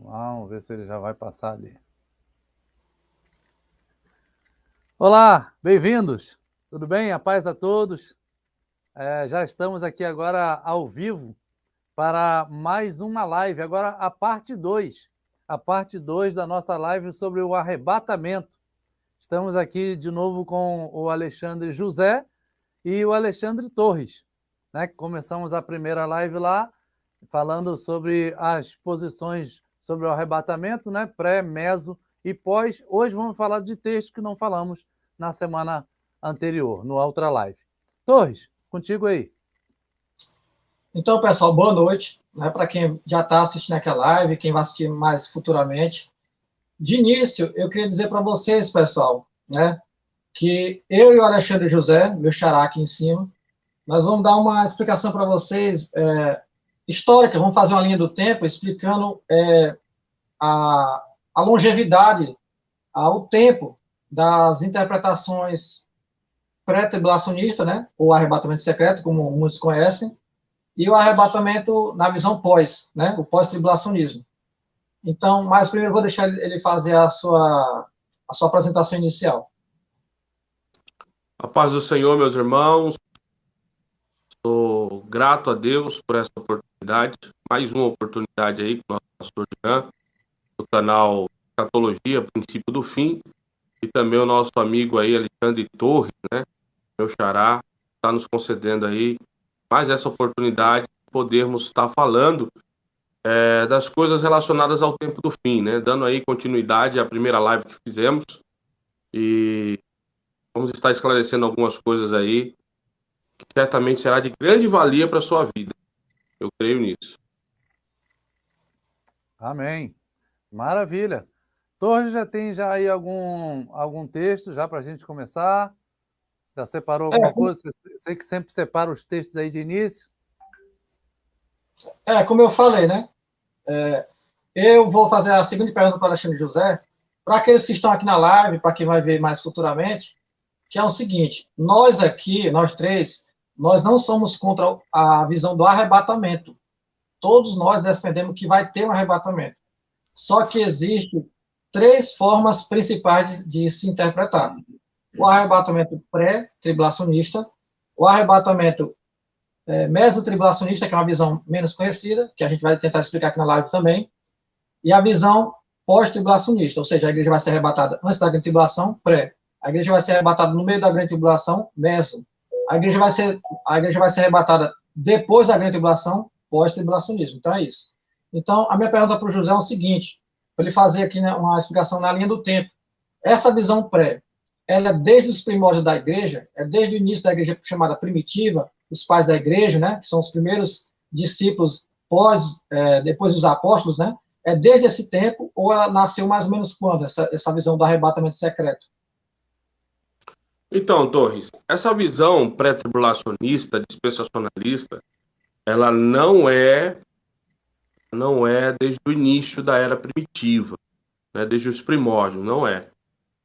Vamos ver se ele já vai passar ali. Olá, bem-vindos. Tudo bem? A paz a todos. Já estamos aqui agora ao vivo para mais uma live. Agora a parte 2. A parte 2 da nossa live sobre o arrebatamento. Estamos aqui de novo com o Alexandre José e o Alexandre Torres, né? Começamos a primeira live lá falando sobre as posições sobre o arrebatamento, né? Pré, meso e pós. Hoje vamos falar de texto que não falamos na semana anterior, no outra live. Torres, contigo aí. Então, pessoal, boa noite, né, para quem já está assistindo aquela live, quem vai assistir mais futuramente. De início, eu queria dizer para vocês, pessoal, né, que eu e o Alexandre José, meu xará aqui em cima, nós vamos dar uma explicação para vocês histórica, vamos fazer uma linha do tempo explicando a longevidade, o tempo das interpretações pré-tribulacionistas, né, ou arrebatamento secreto, como muitos conhecem, e o arrebatamento na visão pós, né, o pós-tribulacionismo. Então, mas primeiro eu vou deixar ele fazer a sua apresentação inicial. A paz do Senhor, meus irmãos. Sou grato a Deus por essa oportunidade, mais uma oportunidade aí com o nosso pastor Jean, do canal Escatologia, Princípio do Fim, e também o nosso amigo aí, Alexandre Torres, né, meu xará, está nos concedendo aí mais essa oportunidade de podermos estar falando das coisas relacionadas ao tempo do fim, né, dando aí continuidade à primeira live que fizemos, e vamos estar esclarecendo algumas coisas aí, que certamente será de grande valia para a sua vida. Eu creio nisso. Amém. Maravilha. Torres já tem aí algum texto já para a gente começar? Já separou alguma coisa? Sei que sempre separa os textos aí de início. Como eu falei, né? Eu vou fazer a seguinte pergunta para o Alexandre José, para aqueles que estão aqui na live, para quem vai ver mais futuramente, que é o seguinte: nós aqui, nós três, nós não somos contra a visão do arrebatamento. Todos nós defendemos que vai ter um arrebatamento. Só que existem três formas principais de se interpretar: o arrebatamento pré-tribulacionista, o arrebatamento mesotribulacionista, que é uma visão menos conhecida, que a gente vai tentar explicar aqui na live também, e a visão pós-tribulacionista, ou seja, a igreja vai ser arrebatada antes da grande tribulação, pré. A igreja vai ser arrebatada no meio da grande tribulação, meso. A igreja vai ser arrebatada depois da grande tribulação, pós-tribulacionismo. Então, é isso. Então, a minha pergunta para o José é o seguinte, para ele fazer aqui, né, uma explicação na linha do tempo. Essa visão pré, ela é desde os primórdios da igreja, é desde o início da igreja chamada primitiva, os pais da igreja, né, que são os primeiros discípulos depois dos apóstolos, né, é desde esse tempo, ou ela nasceu mais ou menos quando, essa visão do arrebatamento secreto? Então, Torres, essa visão pré-tribulacionista, dispensacionalista, ela não é desde o início da era primitiva, né, desde os primórdios, não é.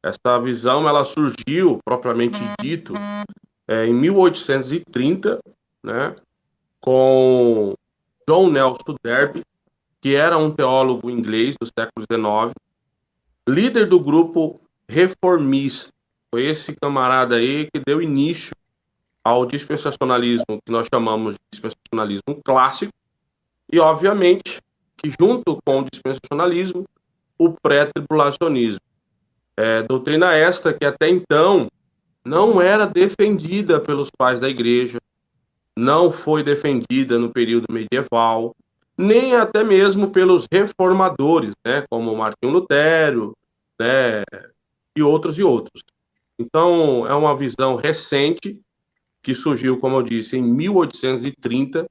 Essa visão, ela surgiu, propriamente dito, em 1830, né, com John Nelson Darby, que era um teólogo inglês do século XIX, líder do grupo reformista. Foi esse camarada aí que deu início ao dispensacionalismo, que nós chamamos de dispensacionalismo clássico, e, obviamente, que junto com o dispensacionalismo, o pré-tribulacionismo. Doutrina esta que até então não era defendida pelos pais da igreja, não foi defendida no período medieval, nem até mesmo pelos reformadores, né, como Martinho Lutero, né, e outros. Então, é uma visão recente, que surgiu, como eu disse, em 1830,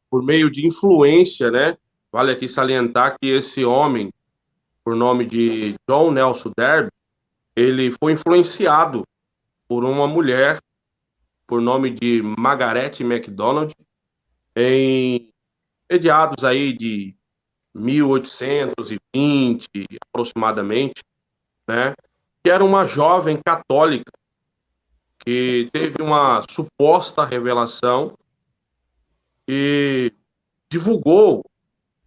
por meio de influência, né? Vale aqui salientar que esse homem, por nome de John Nelson Darby, ele foi influenciado por uma mulher, por nome de Margaret MacDonald, em mediados aí de 1820, aproximadamente, né? Que era uma jovem católica que teve uma suposta revelação e divulgou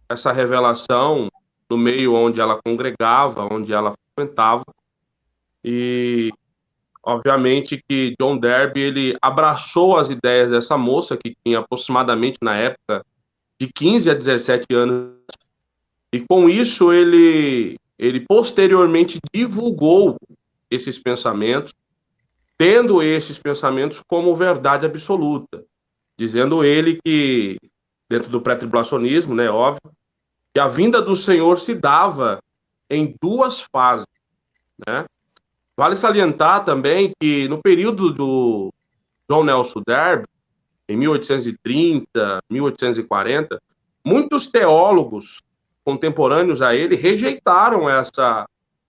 essa revelação no meio onde ela congregava, onde ela frequentava. E, obviamente, que John Darby, ele abraçou as ideias dessa moça, que tinha aproximadamente, na época, de 15 a 17 anos. E, com isso, ele posteriormente divulgou esses pensamentos, tendo esses pensamentos como verdade absoluta, dizendo ele que, dentro do pré-tribulacionismo, né, óbvio, que a vinda do Senhor se dava em duas fases, né? Vale salientar também que no período do John Nelson Darby, em 1830, 1840, muitos teólogos contemporâneos a ele rejeitaram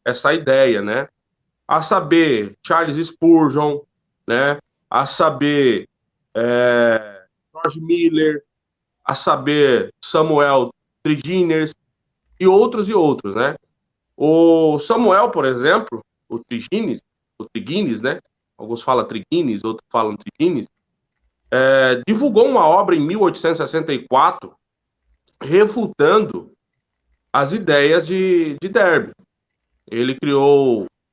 essa ideia, né? A saber, Charles Spurgeon, né? A saber, George Miller, a saber, Samuel Trigenes e outros, né? O Samuel, por exemplo, o Trigenes, né? Alguns falam Trigenes, outros falam Trigenes, divulgou uma obra em 1864 refutando as ideias de Darby. Ele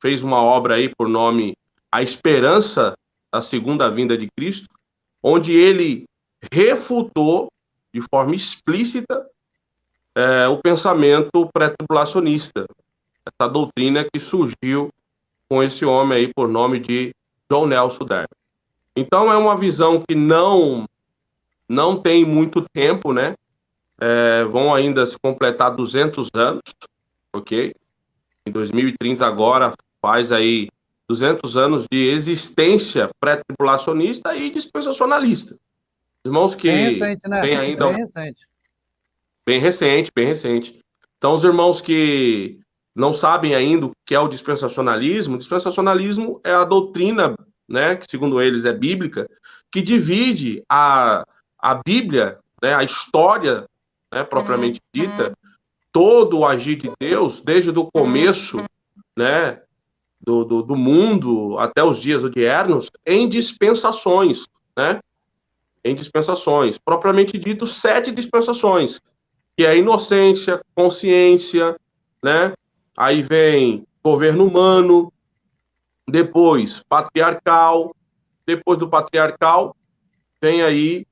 fez uma obra aí por nome A Esperança da Segunda Vinda de Cristo, onde ele refutou de forma explícita o pensamento pré-tribulacionista, essa doutrina que surgiu com esse homem aí por nome de John Nelson Darby. Então é uma visão que não tem muito tempo, né? Vão ainda se completar 200 anos, ok? Em 2030 agora faz aí 200 anos de existência pré-tribulacionista e dispensacionalista. Irmãos que Bem recente, né? tem ainda... Bem recente. Bem recente, bem recente. Então, os irmãos que não sabem ainda o que é o dispensacionalismo é a doutrina, né, que segundo eles é bíblica, que divide a Bíblia, né, a história, né, propriamente dita, todo o agir de Deus, desde o começo, né, do mundo até os dias odiernos, em dispensações, né? Em dispensações. Propriamente dito, 7 dispensações, que é a inocência, consciência, né? Aí vem governo humano, depois patriarcal, depois do patriarcal vem aí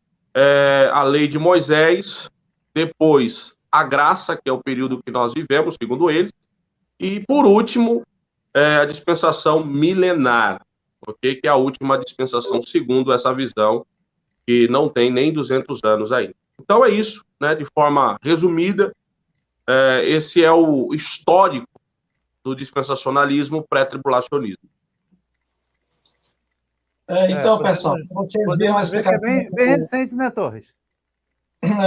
a lei de Moisés, depois a graça, que é o período que nós vivemos, segundo eles, e por último a dispensação milenar, ok? Que é a última dispensação segundo essa visão, que não tem nem 200 anos ainda. Então é isso, né? De forma resumida, esse é o histórico do dispensacionalismo pré-tribulacionismo. Então, pessoal, vocês viram a explicação... Que é bem recente, né, Torres?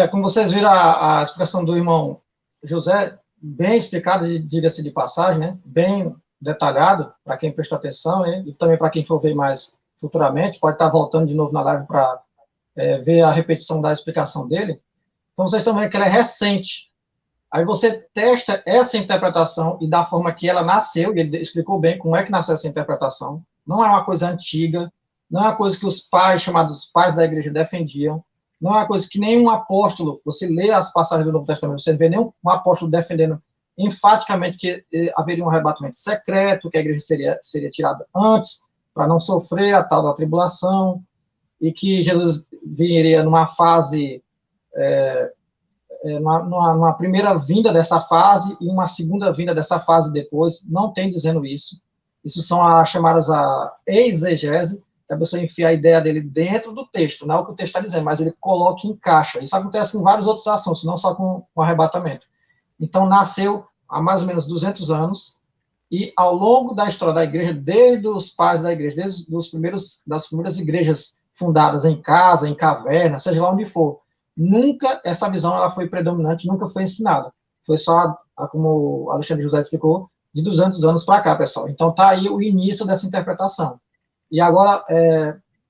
Como vocês viram a explicação do irmão José, bem explicada, diga-se de passagem, né? Bem detalhado, para quem prestou atenção, né? E também para quem for ver mais futuramente, pode estar voltando de novo na live para ver a repetição da explicação dele. Então, vocês estão vendo que ela é recente. Aí você testa essa interpretação e da forma que ela nasceu, e ele explicou bem como é que nasceu essa interpretação. Não é uma coisa antiga, não é uma coisa que os pais, chamados pais da igreja, defendiam, não é uma coisa que nenhum apóstolo, você lê as passagens do Novo Testamento, você não vê nenhum apóstolo defendendo enfaticamente que haveria um arrebatamento secreto, que a igreja seria tirada antes, para não sofrer a tal da tribulação, e que Jesus viria numa fase, numa primeira vinda dessa fase e uma segunda vinda dessa fase depois. Não tem dizendo isso. Isso são as chamadas a exegese, que a pessoa enfia a ideia dele dentro do texto, não é o que o texto está dizendo, mas ele coloca e encaixa. Isso acontece com vários outros assuntos, não só com o arrebatamento. Então, nasceu há mais ou menos 200 anos, e ao longo da história da igreja, desde os pais da igreja, desde das primeiras igrejas fundadas em casa, em caverna, seja lá onde for, nunca essa visão ela foi predominante, nunca foi ensinada. Foi só, como o Alexandre José explicou, de 200 anos para cá, pessoal. Então, está aí o início dessa interpretação. E agora,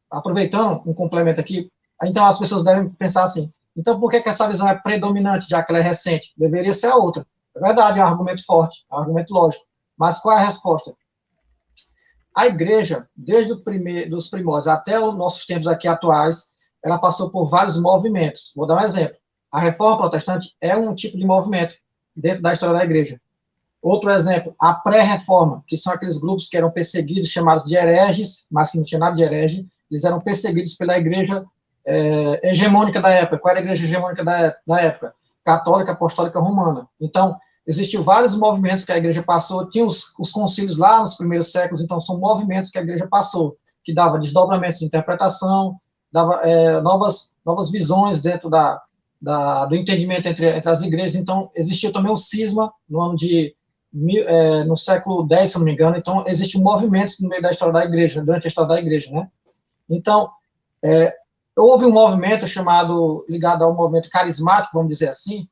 aproveitando um complemento aqui, então as pessoas devem pensar assim, então por que essa visão é predominante, já que ela é recente? Deveria ser a outra. É verdade, é um argumento forte, é um argumento lógico. Mas qual é a resposta? A igreja, desde os primórdios até os nossos tempos aqui atuais, ela passou por vários movimentos. Vou dar um exemplo. a Reforma Protestante é um tipo de movimento dentro da história da igreja. Outro exemplo, a pré-reforma, que são aqueles grupos que eram perseguidos, chamados de hereges, mas que não tinha nada de herege, eles eram perseguidos pela igreja hegemônica da época. Qual era a igreja hegemônica da época? Católica, apostólica, romana. Então, existiam vários movimentos que a igreja passou, tinha os concílios lá nos primeiros séculos, então são movimentos que a igreja passou, que dava desdobramentos de interpretação, dava novas visões dentro do entendimento entre as igrejas. Então, existiu também o cisma no século X, se não me engano. Então, existem movimentos no meio da história da igreja, durante a história da igreja, né? Então, houve um movimento ligado ao movimento carismático, vamos dizer assim.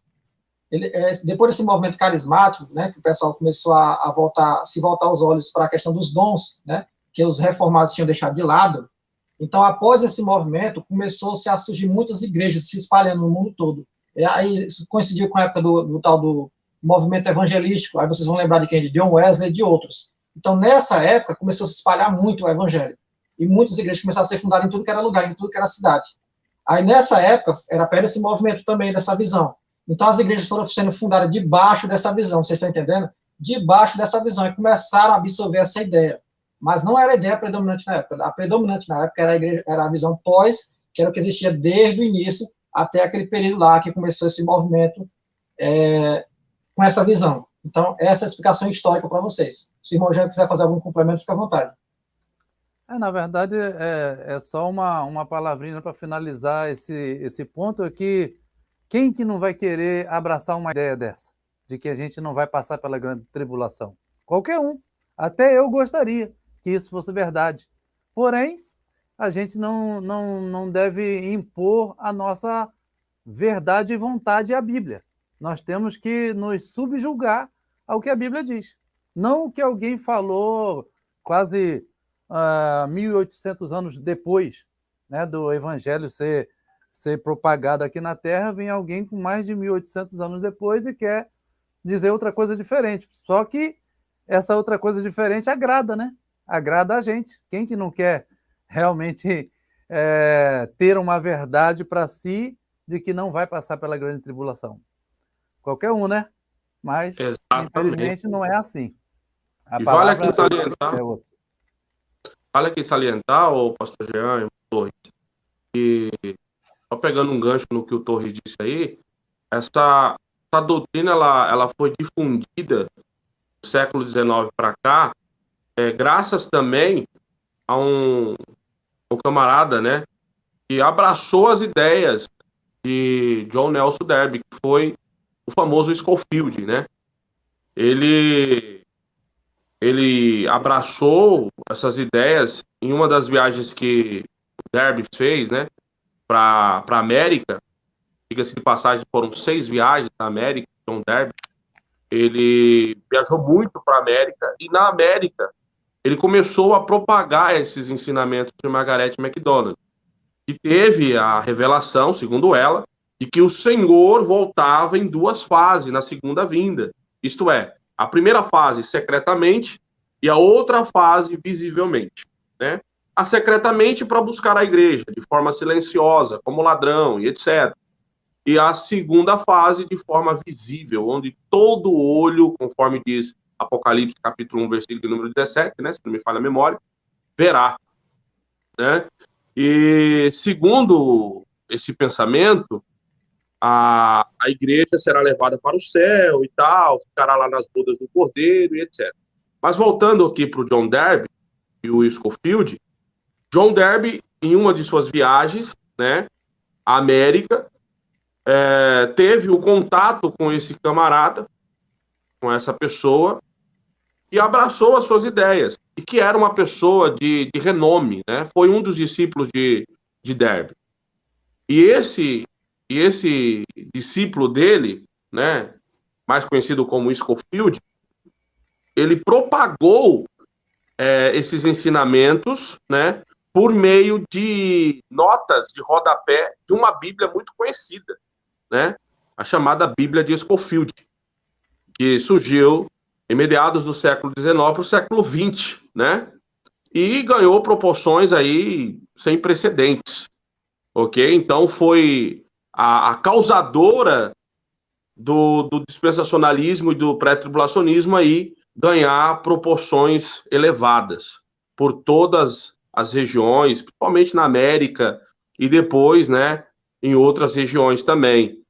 Depois desse movimento carismático, né, que o pessoal começou a se voltar os olhos para a questão dos dons, né, que os reformados tinham deixado de lado. Então, após esse movimento, começou-se a surgir muitas igrejas se espalhando no mundo todo. Aí isso coincidiu com a época do tal do movimento evangelístico. Aí vocês vão lembrar de quem? De John Wesley e de outros. Então, nessa época, começou a se espalhar muito o evangelho. E muitas igrejas começaram a ser fundadas em tudo que era lugar, em tudo que era cidade. Aí, nessa época, era perto desse movimento também, dessa visão. Então, as igrejas foram sendo fundadas debaixo dessa visão, vocês estão entendendo? Debaixo dessa visão, e começaram a absorver essa ideia. Mas não era a ideia predominante na época. A predominante na época era a visão pós, que era o que existia desde o início, até aquele período lá que começou esse movimento com essa visão. Então, essa é a explicação histórica para vocês. Se o irmão já quiser fazer algum complemento, fica à vontade. Na verdade, é só uma palavrinha para finalizar esse ponto aqui. Quem que não vai querer abraçar uma ideia dessa? De que a gente não vai passar pela grande tribulação? Qualquer um. Até eu gostaria que isso fosse verdade. Porém, a gente não deve impor a nossa verdade e vontade à Bíblia. Nós temos que nos subjugar ao que a Bíblia diz. Não o que alguém falou quase 1.800 anos depois, né, do Evangelho ser propagado aqui na Terra, vem alguém com mais de 1.800 anos depois e quer dizer outra coisa diferente. Só que essa outra coisa diferente agrada, né? Agrada a gente. Quem que não quer realmente ter uma verdade para si de que não vai passar pela grande tribulação? Qualquer um, né? Mas, infelizmente, não é assim. E vale aqui salientar, o pastor Jean e o Torres, que, só pegando um gancho no que o Torres disse aí, essa doutrina ela foi difundida do século XIX para cá, graças também a um camarada, né, que abraçou as ideias de John Nelson Darby, que foi o famoso Scofield, né? Ele abraçou essas ideias em uma das viagens que o Darby fez, né, para a América. Diga-se de passagem, foram 6 viagens na América. John Darby, ele viajou muito para a América, e na América ele começou a propagar esses ensinamentos de Margaret MacDonald, que teve a revelação, segundo ela, de que o Senhor voltava em 2 fases na segunda vinda. Isto é, a primeira fase secretamente e a outra fase visivelmente, né? A secretamente para buscar a igreja de forma silenciosa, como ladrão e etc. E a segunda fase de forma visível, onde todo olho, conforme diz Apocalipse capítulo 1, versículo número 17, né, se não me falha a memória, verá, né? E segundo esse pensamento, a igreja será levada para o céu e tal, ficará lá nas bodas do Cordeiro e etc. Mas voltando aqui para o John Darby e o Scofield, John Darby, em uma de suas viagens, né, à América, teve o contato com esse camarada, com essa pessoa, e abraçou as suas ideias, e que era uma pessoa de renome, né? Foi um dos discípulos de Darby. E esse discípulo dele, né, mais conhecido como Scofield, ele propagou esses ensinamentos, né, por meio de notas de rodapé de uma Bíblia muito conhecida, né, a chamada Bíblia de Scofield, que surgiu em meados do século XIX para o século XX, né, e ganhou proporções aí sem precedentes, ok? Então foi a causadora do dispensacionalismo e do pré-tribulacionismo aí ganhar proporções elevadas por todas as regiões, principalmente na América e depois, né, em outras regiões também,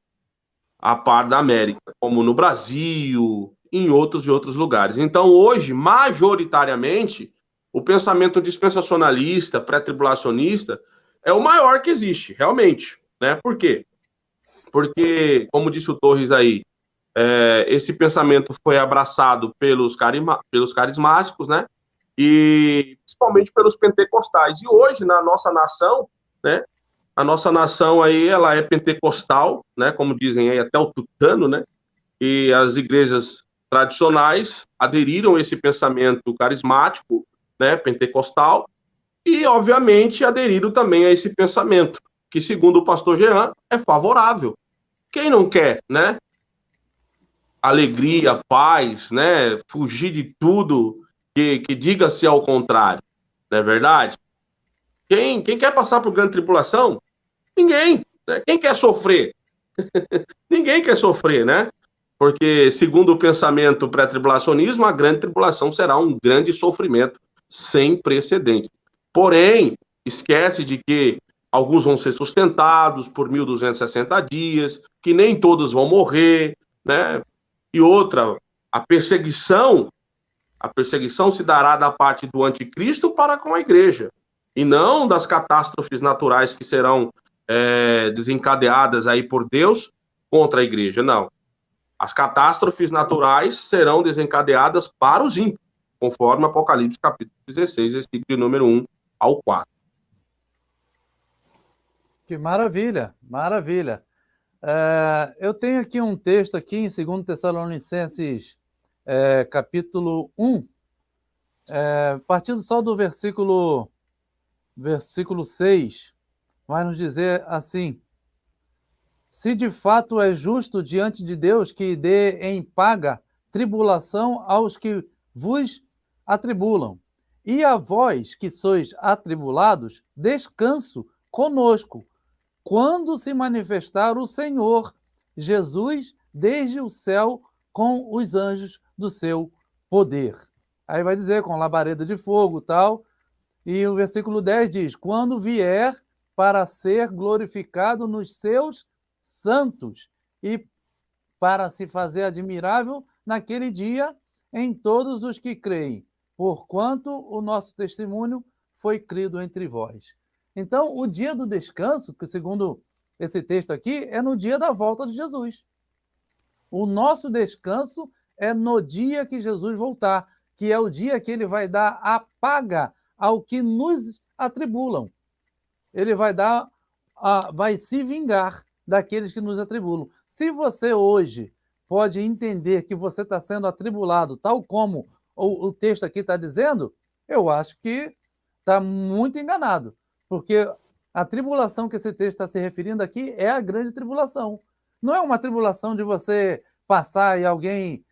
a par da América, como no Brasil, em outros e outros lugares. Então, hoje, majoritariamente, o pensamento dispensacionalista, pré-tribulacionista, é o maior que existe, realmente, né? Por quê? Porque, como disse o Torres aí, esse pensamento foi abraçado pelos carismáticos, né? E principalmente pelos pentecostais. E hoje, na nossa nação, né? A nossa nação aí, ela é pentecostal, né? Como dizem aí, até o tutano, né? E as igrejas tradicionais aderiram a esse pensamento carismático, né? Pentecostal, e, obviamente, aderiram também a esse pensamento, que, segundo o pastor Jean, é favorável. Quem não quer, né? Alegria, paz, né? Fugir de tudo que diga-se ao contrário, não é verdade? Quem quer passar por grande tribulação? Ninguém. Né? Quem quer sofrer? Ninguém quer sofrer, né? Porque, segundo o pensamento pré-tribulacionismo, a grande tribulação será um grande sofrimento sem precedentes. Porém, esquece de que alguns vão ser sustentados por 1.260 dias, que nem todos vão morrer, né? E outra, a perseguição se dará da parte do anticristo para com a igreja, e não das catástrofes naturais que serão desencadeadas aí por Deus contra a igreja, não. As catástrofes naturais serão desencadeadas para os ímpios, conforme Apocalipse capítulo 16, versículo de número 1 ao 4. Que maravilha, maravilha. Eu tenho aqui um texto aqui em 2 Tessalonicenses, capítulo 1, partindo só do versículo 6, vai nos dizer assim: se de fato é justo diante de Deus que dê em paga tribulação aos que vos atribulam, e a vós que sois atribulados, descanso conosco, quando se manifestar o Senhor Jesus desde o céu com os anjos do seu poder. Aí vai dizer, com labareda de fogo e tal. E o versículo 10 diz: quando vier para ser glorificado nos seus santos e para se fazer admirável naquele dia em todos os que creem, porquanto o nosso testemunho foi crido entre vós. Então, o dia do descanso, que segundo esse texto aqui, é no dia da volta de Jesus. O nosso descanso é no dia que Jesus voltar, que é o dia que ele vai dar a paga ao que nos atribulam. Ele vai se vingar daqueles que nos atribulam. Se você hoje pode entender que você está sendo atribulado, tal como o texto aqui está dizendo, eu acho que está muito enganado. Porque a tribulação que esse texto está se referindo aqui é a grande tribulação. Não é uma tribulação de você passar e alguém,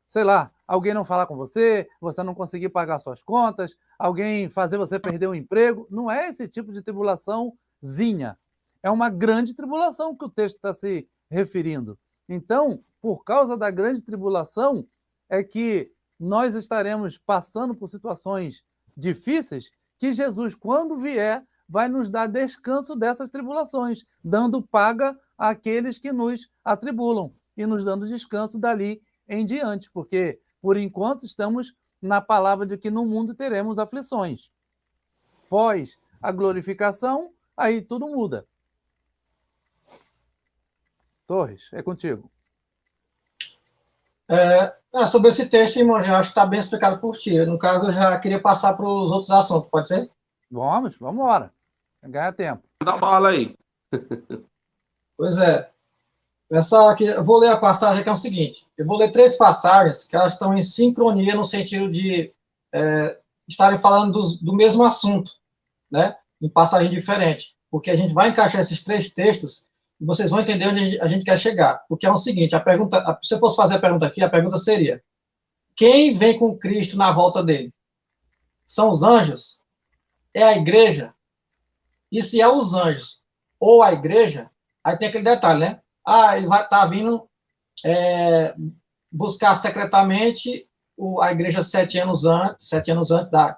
sei lá, alguém não falar com você, você não conseguir pagar suas contas, alguém fazer você perder o emprego. Não é esse tipo de tribulaçãozinha. É uma grande tribulação que o texto está se referindo. Então, por causa da grande tribulação, é que nós estaremos passando por situações difíceis que Jesus, quando vier, vai nos dar descanso dessas tribulações, dando paga àqueles que nos atribulam e nos dando descanso dali em diante, porque, por enquanto, estamos na palavra de que no mundo teremos aflições. Pós a glorificação, aí tudo muda. Torres, é contigo. Sobre esse texto, irmão, já acho que está bem explicado por ti. No caso, eu já queria passar para os outros assuntos, pode ser? Vamos embora. Ganhar tempo. Dá bala aí. Pois é. Eu vou ler a passagem que é o seguinte. Eu vou ler 3 passagens que elas estão em sincronia no sentido de estarem falando do mesmo assunto, né? Em passagem diferente. Porque a gente vai encaixar esses 3 textos e vocês vão entender onde a gente quer chegar. Porque é o seguinte, se eu fosse fazer a pergunta aqui, a pergunta seria: quem vem com Cristo na volta dele? São os anjos? É a igreja? E se é os anjos, ou a igreja, aí tem aquele detalhe, né? Ele vai estar vindo buscar secretamente a igreja 7 anos antes,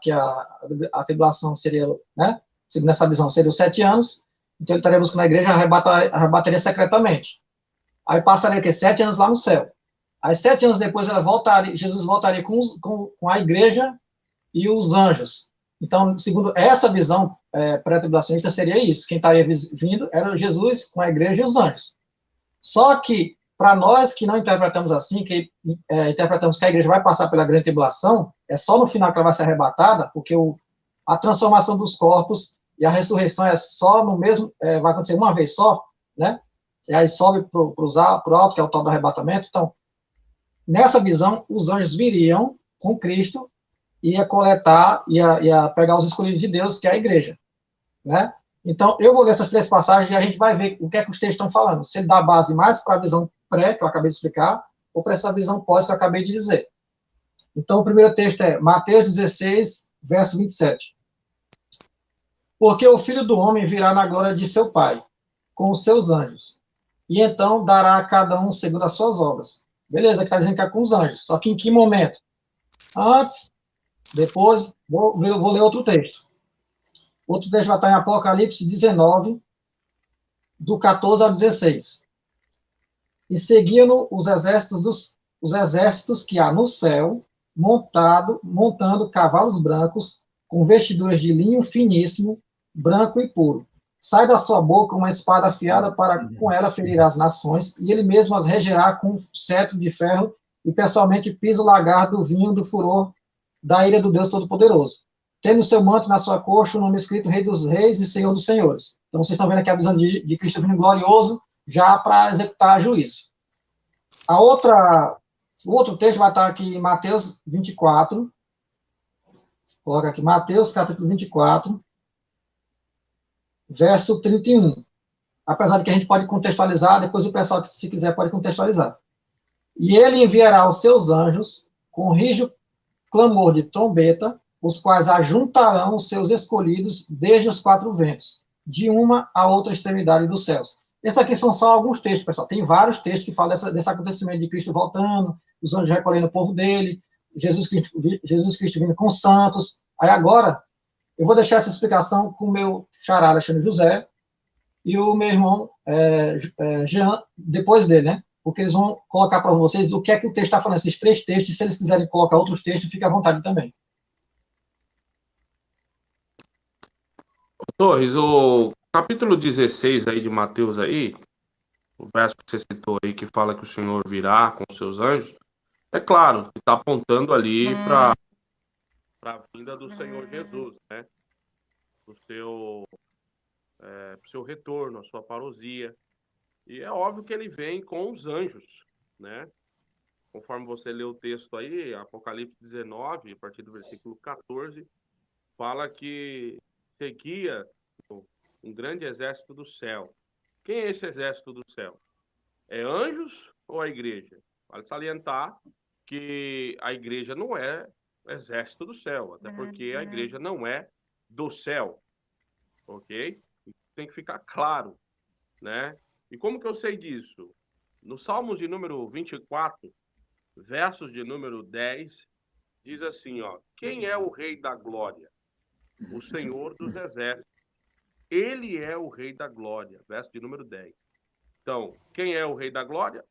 que a tribulação seria, né? Segundo essa visão, seria os 7 anos, então ele estaria buscando a igreja, arrebataria secretamente. Aí passaria que 7 anos lá no céu. Aí 7 anos depois Jesus voltaria com a igreja e os anjos. Então, segundo essa visão pré-tribulacionista, seria isso. Quem estaria vindo era Jesus com a igreja e os anjos. Só que, para nós que não interpretamos assim, que interpretamos que a igreja vai passar pela grande tribulação, é só no final que ela vai ser arrebatada, porque a transformação dos corpos e a ressurreição é só no mesmo, vai acontecer uma vez só, né? E aí sobe para o alto, que é o tal do arrebatamento. Então, nessa visão, os anjos viriam com Cristo e ia coletar, ia pegar os escolhidos de Deus, que é a igreja, né? Então, eu vou ler essas 3 passagens e a gente vai ver o que é que os textos estão falando. Se ele dá base mais para a visão pré, que eu acabei de explicar, ou para essa visão pós, que eu acabei de dizer. Então, o primeiro texto é Mateus 16, verso 27. Porque o Filho do Homem virá na glória de seu Pai, com os seus anjos, e então dará a cada um segundo as suas obras. Beleza, que está dizendo que é com os anjos. Só que em que momento? Antes, depois, vou ler outro texto. Outro texto vai estar em Apocalipse 19, do 14 ao 16. E seguiam os exércitos que há no céu, montando cavalos brancos, com vestiduras de linho finíssimo, branco e puro. Sai da sua boca uma espada afiada para com ela ferir as nações, e ele mesmo as regerá com um cetro de ferro, e pessoalmente pisa o lagar do vinho do furor da ira do Deus Todo-Poderoso. Tem no seu manto, na sua coxa, o nome escrito Rei dos Reis e Senhor dos Senhores. Então, vocês estão vendo aqui a visão de Cristo vindo glorioso, já para executar juízo. O outro texto vai estar aqui em Mateus 24. Coloca aqui, Mateus, capítulo 24, verso 31. Apesar de que a gente pode contextualizar, depois o pessoal, que se quiser, pode contextualizar. E ele enviará os seus anjos com rijo clamor de trombeta, os quais ajuntarão os seus escolhidos desde os 4 ventos, de uma a outra extremidade dos céus. Esses aqui são só alguns textos, pessoal. Tem vários textos que falam desse acontecimento de Cristo voltando, os anjos recolhendo o povo dele, Jesus Cristo vindo com os santos. Aí agora, eu vou deixar essa explicação com o meu xará Alexandre José e o meu irmão Jean, depois dele, né? Porque eles vão colocar para vocês o que é que o texto está falando, esses 3 textos, e se eles quiserem colocar outros textos, fique à vontade também. Torres, o capítulo 16 aí de Mateus aí, o verso que você citou aí, que fala que o Senhor virá com os seus anjos, é claro que está apontando ali para a vinda do Senhor Jesus, né? Pro seu retorno, a sua parousia. E é óbvio que ele vem com os anjos, né? Conforme você lê o texto aí, Apocalipse 19, a partir do versículo 14, fala que seguia um grande exército do céu. Quem é esse exército do céu? É anjos ou a igreja? Vale salientar que a igreja não é o exército do céu, até porque a igreja não é do céu, ok? Tem que ficar claro, né? E como que eu sei disso? No Salmos de número 24, versos de número 10, diz assim, ó: quem é o Rei da Glória? O Senhor dos Exércitos. Ele é o Rei da Glória, verso de número 10. Então, quem é o Rei da Glória?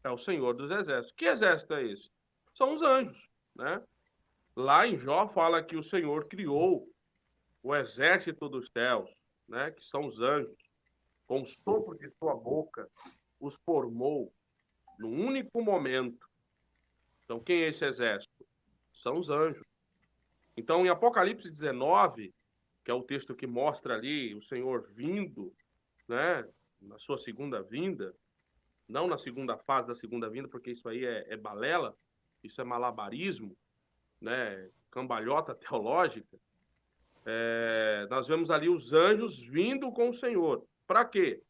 É o Senhor dos Exércitos. Que exército é esse? São os anjos, né? Lá em Jó fala que o Senhor criou o exército dos céus, né? Que são os anjos. Com o sopro de sua boca, os formou num único momento. Então, quem é esse exército? São os anjos. Então, em Apocalipse 19, que é o texto que mostra ali o Senhor vindo, né, na sua segunda vinda, não na segunda fase da segunda vinda, porque isso aí é balela, isso é malabarismo, né, cambalhota teológica. Nós vemos ali os anjos vindo com o Senhor. Para quê?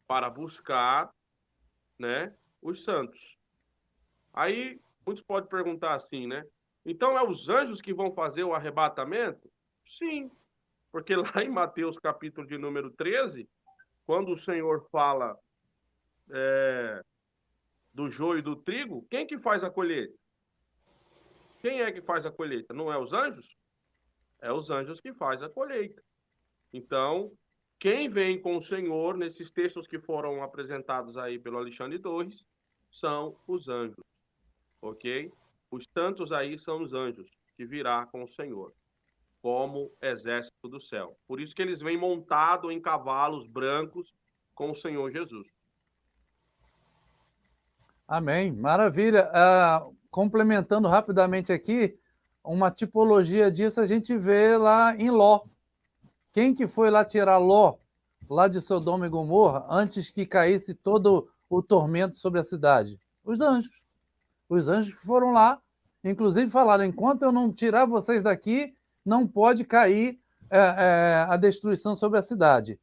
Para buscar, né, os santos. Aí, muitos podem perguntar assim, né? Então, é os anjos que vão fazer o arrebatamento? Sim, porque lá em Mateus capítulo de número 13, quando o Senhor fala do joio e do trigo, quem que faz a colheita? Quem é que faz a colheita? Não é os anjos? É os anjos que faz a colheita. Então, quem vem com o Senhor, nesses textos que foram apresentados aí pelo Alexandre Torres, são os anjos, ok? Os tantos aí são os anjos que virá com o Senhor, como exército do céu. Por isso que eles vêm montados em cavalos brancos com o Senhor Jesus. Amém, maravilha. Complementando rapidamente aqui, uma tipologia disso a gente vê lá em Ló. Quem que foi lá tirar Ló, lá de Sodoma e Gomorra, antes que caísse todo o tormento sobre a cidade? Os anjos. Os anjos que foram lá, inclusive falaram, enquanto eu não tirar vocês daqui, não pode cair a destruição sobre a cidade.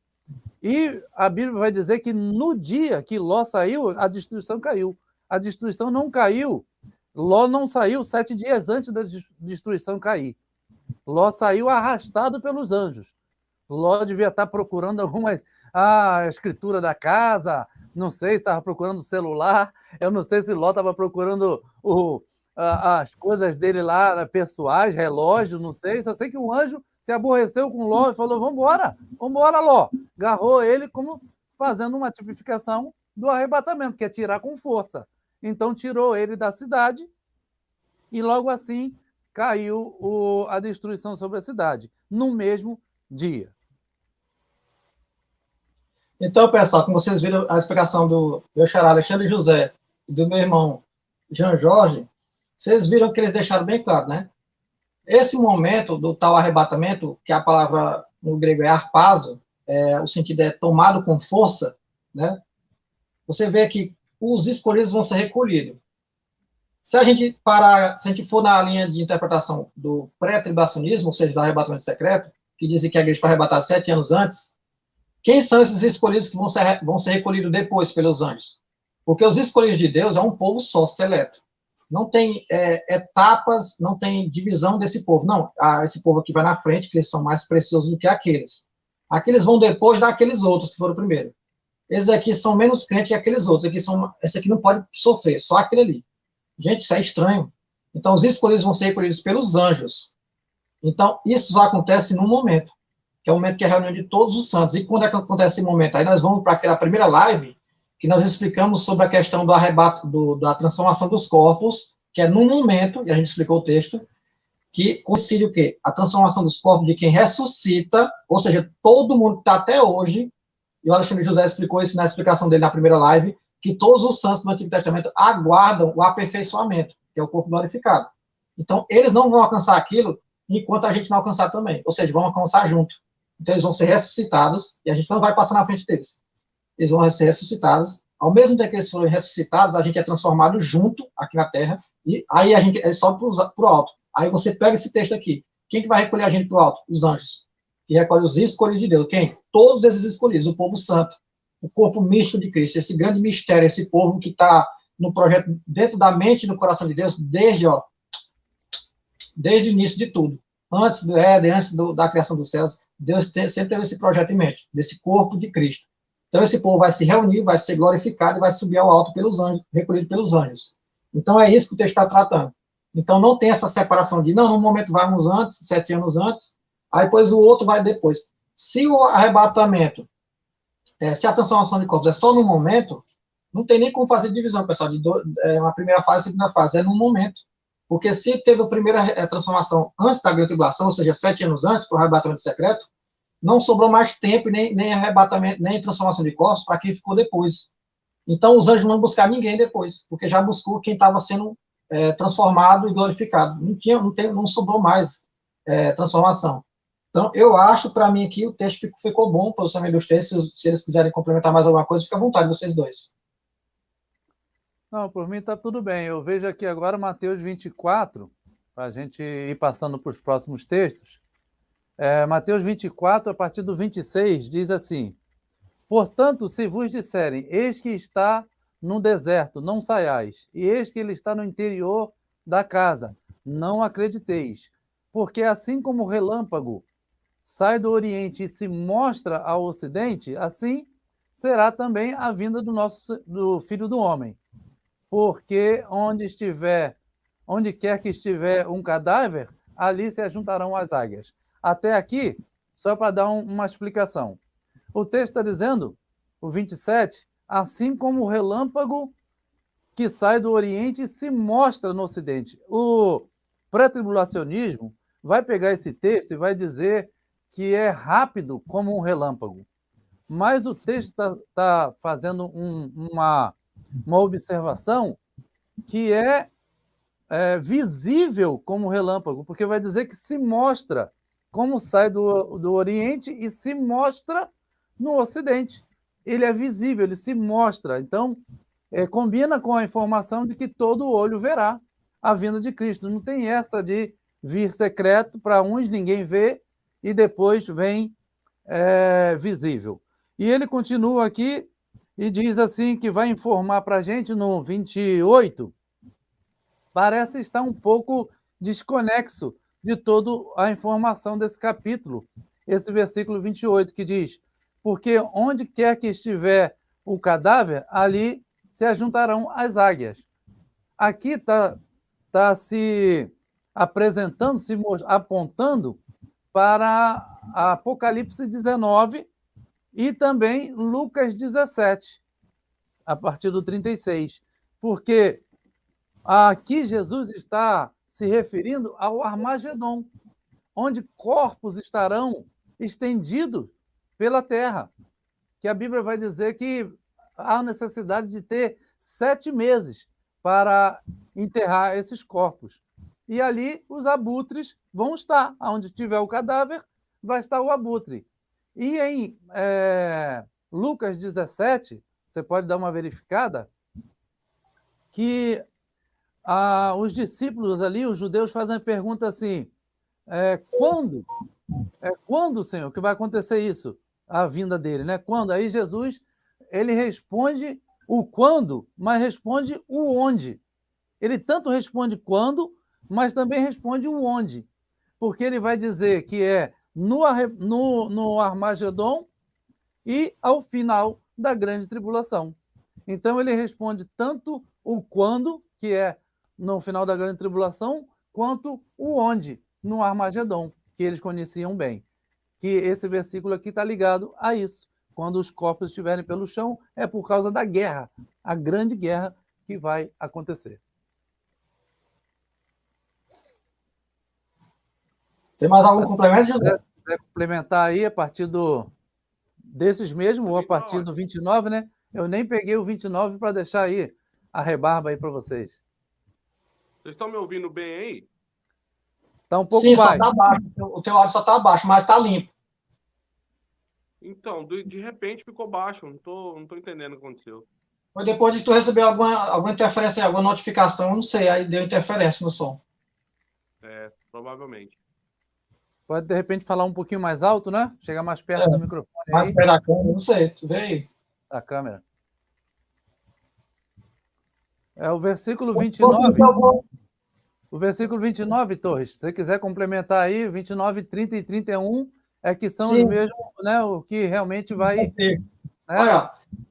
E a Bíblia vai dizer que no dia que Ló saiu, a destruição caiu. A destruição não caiu. Ló não saiu 7 dias antes da destruição cair. Ló saiu arrastado pelos anjos. Ló devia estar procurando algumas... a escritura da casa, não sei se estava procurando o celular, eu não sei se Ló estava procurando as coisas dele lá, pessoais, relógio, não sei, só sei que o anjo se aborreceu com Ló e falou, vambora, Ló. Agarrou ele como fazendo uma tipificação do arrebatamento, que é tirar com força. Então tirou ele da cidade e logo assim caiu a destruição sobre a cidade, no mesmo dia. Então, pessoal, como vocês viram a explicação do meu xará Alexandre José e do meu irmão Jean Jorge, vocês viram que eles deixaram bem claro, né? Esse momento do tal arrebatamento, que a palavra no grego é arpazo, o sentido é tomado com força, né? Você vê que os escolhidos vão ser recolhidos. Se a gente for na linha de interpretação do pré-tribulacionismo, ou seja, do arrebatamento secreto, que dizem que a igreja foi arrebatada 7 anos antes, quem são esses escolhidos que vão ser recolhidos depois pelos anjos? Porque os escolhidos de Deus é um povo só, seleto. Não tem etapas, não tem divisão desse povo. Não, esse povo aqui vai na frente, que eles são mais preciosos do que aqueles. Aqueles vão depois daqueles outros que foram primeiro. Esses aqui são menos crentes que aqueles outros. Esse aqui não pode sofrer, só aquele ali. Gente, isso é estranho. Então, os escolhidos vão ser recolhidos pelos anjos. Então, isso acontece num momento, que é o momento que é a reunião de todos os santos. E quando é que acontece esse momento? Aí nós vamos para aquela primeira live, que nós explicamos sobre a questão do arrebato, da transformação dos corpos, que é num momento, e a gente explicou o texto, que coincide o quê? A transformação dos corpos de quem ressuscita, ou seja, todo mundo que está até hoje, e o Alexandre José explicou isso na explicação dele na primeira live, que todos os santos do Antigo Testamento aguardam o aperfeiçoamento, que é o corpo glorificado. Então, eles não vão alcançar aquilo enquanto a gente não alcançar também, ou seja, vão alcançar junto. Então, eles vão ser ressuscitados, e a gente não vai passar na frente deles. Eles vão ser ressuscitados. Ao mesmo tempo que eles forem ressuscitados, a gente é transformado junto aqui na Terra, e aí a gente sobe para o alto. Aí você pega esse texto aqui. Quem que vai recolher a gente para o alto? Os anjos. Que recolhe os escolhidos de Deus. Quem? Todos esses escolhidos, o povo santo, o corpo místico de Cristo, esse grande mistério, esse povo que está no projeto, dentro da mente e no coração de Deus, desde o início de tudo. Antes do Éden, antes da criação dos céus, Deus sempre teve esse projeto em mente, desse corpo de Cristo. Então, esse povo vai se reunir, vai ser glorificado e vai subir ao alto pelos anjos, recolhido pelos anjos. Então, é isso que o texto está tratando. Então, não tem essa separação de, não, num momento vamos antes, 7 anos antes, aí depois o outro vai depois. Se o arrebatamento, se a transformação de corpos é só no momento, não tem nem como fazer divisão, pessoal, de uma primeira fase e segunda fase, é no momento. Porque se teve a primeira transformação antes da grande tribulação, ou seja, 7 anos antes, para o arrebatamento secreto, não sobrou mais tempo, nem arrebatamento, nem transformação de corpos para quem ficou depois. Então, os anjos não buscaram ninguém depois, porque já buscou quem estava sendo transformado e glorificado. Não sobrou mais transformação. Então, eu acho, para mim, aqui, o texto ficou bom, o posicionamento dos textos. Se eles quiserem complementar mais alguma coisa, fica à vontade, vocês dois. Não, por mim está tudo bem. Eu vejo aqui agora Mateus 24, para a gente ir passando para os próximos textos. Mateus 24, a partir do 26, diz assim: portanto, se vos disserem, eis que está no deserto, não saiais, e eis que ele está no interior da casa, não acrediteis, porque assim como o relâmpago sai do Oriente e se mostra ao Ocidente, assim será também a vinda do Filho do Homem. Porque onde quer que estiver um cadáver, ali se ajuntarão as águias. Até aqui, só para dar uma explicação. O texto está dizendo, o 27, assim como o relâmpago que sai do Oriente e se mostra no Ocidente. O pré-tribulacionismo vai pegar esse texto e vai dizer que é rápido como um relâmpago. Mas o texto está fazendo uma observação que é visível como relâmpago, porque vai dizer que se mostra como sai do Oriente e se mostra no Ocidente. Ele é visível, ele se mostra. Então, combina com a informação de que todo olho verá a vinda de Cristo. Não tem essa de vir secreto, para uns ninguém vê, e depois vem visível. E ele continua aqui e diz assim que vai informar para a gente no 28, parece estar um pouco desconexo de toda a informação desse capítulo, esse versículo 28, que diz, porque onde quer que estiver o cadáver, ali se ajuntarão as águias. Aqui está se apresentando, se apontando para Apocalipse 19 e também Lucas 17, a partir do 36, porque aqui Jesus está se referindo ao Armagedon, onde corpos estarão estendidos pela terra, que a Bíblia vai dizer que há necessidade de ter 7 meses para enterrar esses corpos. E ali os abutres vão estar. Onde tiver o cadáver, vai estar o abutre. E em Lucas 17, você pode dar uma verificada, que os discípulos ali, os judeus, fazem a pergunta assim, quando, Senhor, que vai acontecer isso? A vinda dele, né? Quando? Aí Jesus, ele responde o quando, mas responde o onde. Ele tanto responde quando, mas também responde o onde. Porque ele vai dizer que é no Armagedon e ao final da grande tribulação. Então ele responde tanto o quando, que é no final da grande tribulação, quanto o onde, no Armagedon, que eles conheciam bem. Que esse versículo aqui está ligado a isso. Quando os corpos estiverem pelo chão, é por causa da guerra, a grande guerra que vai acontecer. Tem mais algum complemento, José? Se quiser complementar aí, a partir desses mesmo, ou a partir do 29, né? Eu nem peguei o 29 para deixar aí a rebarba aí para vocês. Vocês estão me ouvindo bem aí? Está um pouco Sim, baixo. só está baixo. O teu áudio só está baixo, mas está limpo. Então, de repente ficou baixo. Não tô entendendo o que aconteceu. Foi depois de tu receber alguma interferência, alguma notificação, não sei, aí deu interferência no som. Provavelmente. Pode, de repente, falar um pouquinho mais alto, né? Chegar mais perto do microfone mais aí. perto da câmera, não sei, tu vê aí. Da câmera. O versículo 29. O versículo 29, Torres, se você quiser complementar aí, 29, 30 e 31, que são os mesmos, né? O que realmente vai... Né? Olha,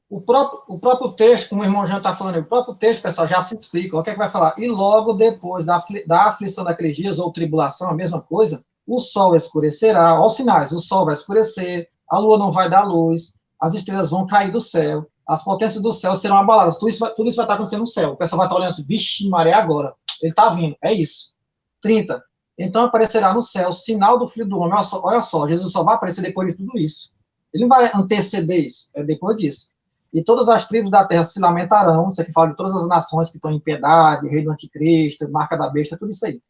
o próprio texto, como o irmão Jean está falando, o próprio texto, pessoal, já se explica. O que é que vai falar? E logo depois da aflição daqueles dias, ou tribulação, a mesma coisa, o sol escurecerá, olha os sinais, o sol vai escurecer, a lua não vai dar luz, as estrelas vão cair do céu, as potências do céu serão abaladas, tudo isso vai estar acontecendo no céu. O pessoal vai estar olhando assim, vixe, maré agora, ele está vindo, é isso. 30. Então aparecerá no céu o sinal do Filho do Homem. Olha só, Jesus só vai aparecer depois de tudo isso. Ele não vai anteceder isso, é depois disso. E todas as tribos da terra se lamentarão, isso aqui fala de todas as nações que estão em piedade, rei do anticristo, marca da besta, tudo isso aí.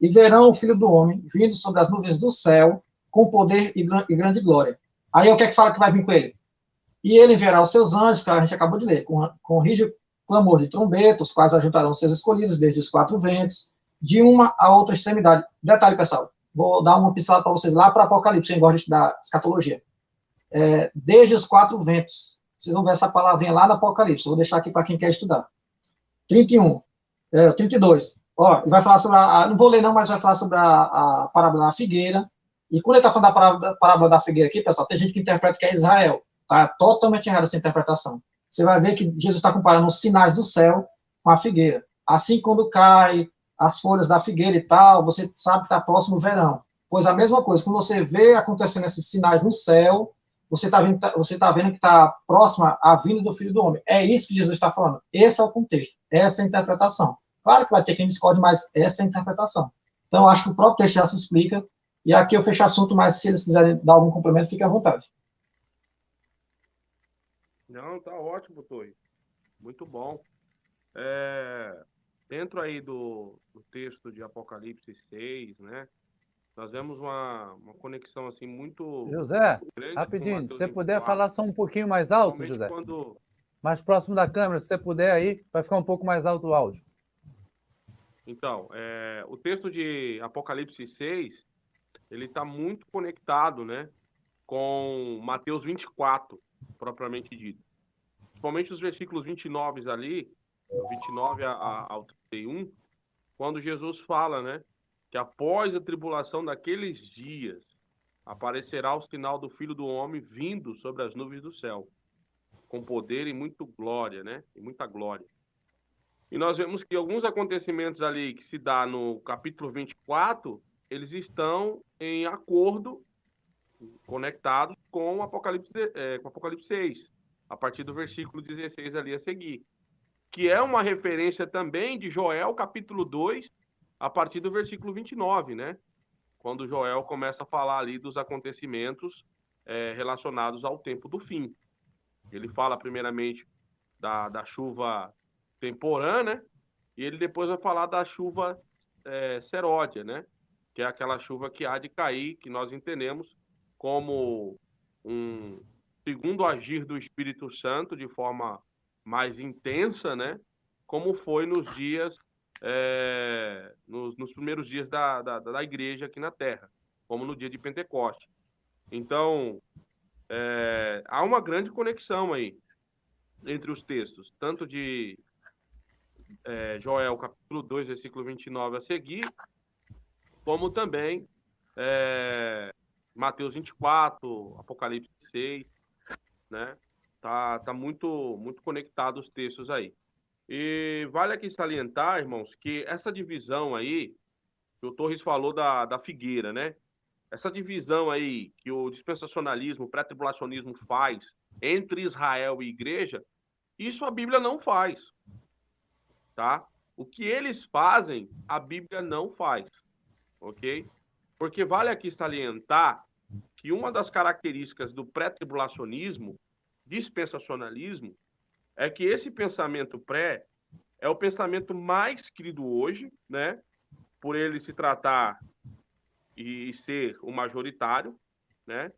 E verão o Filho do Homem vindo sobre as nuvens do céu, com poder e grande glória. Aí o que é que fala que vai vir com ele? E ele enviará os seus anjos, que a gente acabou de ler, com rígido clamor de trombeta, os quais ajuntarão seus escolhidos desde os 4 ventos, de uma a outra extremidade. Detalhe, pessoal, vou dar uma pincelada para vocês lá para Apocalipse, quem gosta de estudar escatologia. Desde os 4 ventos. Vocês vão ver essa palavrinha lá no Apocalipse. Eu vou deixar aqui para quem quer estudar. 31. 32. Ó, ele vai falar sobre não vou ler não, mas vai falar sobre a parábola da figueira. E quando ele está falando da parábola da figueira aqui, pessoal, tem gente que interpreta que é Israel. Está totalmente errada essa interpretação. Você vai ver que Jesus está comparando os sinais do céu com a figueira. Assim, quando cai as folhas da figueira e tal, você sabe que está próximo o verão. Pois a mesma coisa, quando você vê acontecendo esses sinais no céu, você está vendo que está próxima à vinda do Filho do Homem. É isso que Jesus está falando. Esse é o contexto, essa é a interpretação. Claro que vai ter quem discorde, mas essa é a interpretação. Então, eu acho que o próprio texto já se explica, e aqui eu fecho o assunto, mas se eles quiserem dar algum complemento, fiquem à vontade. Não, tá ótimo, Torre. Muito bom. Dentro aí do texto de Apocalipse 6, né? Nós vemos uma conexão assim muito José, grande com rapidinho, se Mateus você puder 24, falar só um pouquinho mais alto, principalmente José, quando... mais próximo da câmera, se você puder aí, vai ficar um pouco mais alto o áudio. Então, o texto de Apocalipse 6, ele está muito conectado, né, com Mateus 24, propriamente dito. Principalmente os versículos 29 ali, do 29 ao 31, quando Jesus fala, né, que após a tribulação daqueles dias, aparecerá o sinal do Filho do Homem vindo sobre as nuvens do céu, com poder e muita glória, né, e muita glória. E nós vemos que alguns acontecimentos ali que se dá no capítulo 24, eles estão em acordo, conectados com o Apocalipse 6, a partir do versículo 16 ali a seguir, que é uma referência também de Joel, capítulo 2, a partir do versículo 29, né? Quando Joel começa a falar ali dos acontecimentos relacionados ao tempo do fim. Ele fala primeiramente da chuva temporã, né? E ele depois vai falar da chuva seródia, né? Que é aquela chuva que há de cair, que nós entendemos como um segundo agir do Espírito Santo de forma mais intensa, né? Como foi nos dias, nos primeiros dias da igreja aqui na Terra, como no dia de Pentecoste. Então, há uma grande conexão aí entre os textos, tanto de Joel, capítulo 2, versículo 29 a seguir, como também Mateus 24, Apocalipse 6, né? Tá muito, muito conectado os textos aí. E vale aqui salientar, irmãos, que essa divisão aí, que o Torres falou da figueira, né? Essa divisão aí que o dispensacionalismo, o pré-tribulacionismo faz entre Israel e igreja, isso a Bíblia não faz, tá? O que eles fazem, a Bíblia não faz, ok? Porque vale aqui salientar que uma das características do pré-tribulacionismo, dispensacionalismo, é que esse pensamento pré é o pensamento mais querido hoje, né? Por ele se tratar e ser o majoritário, né?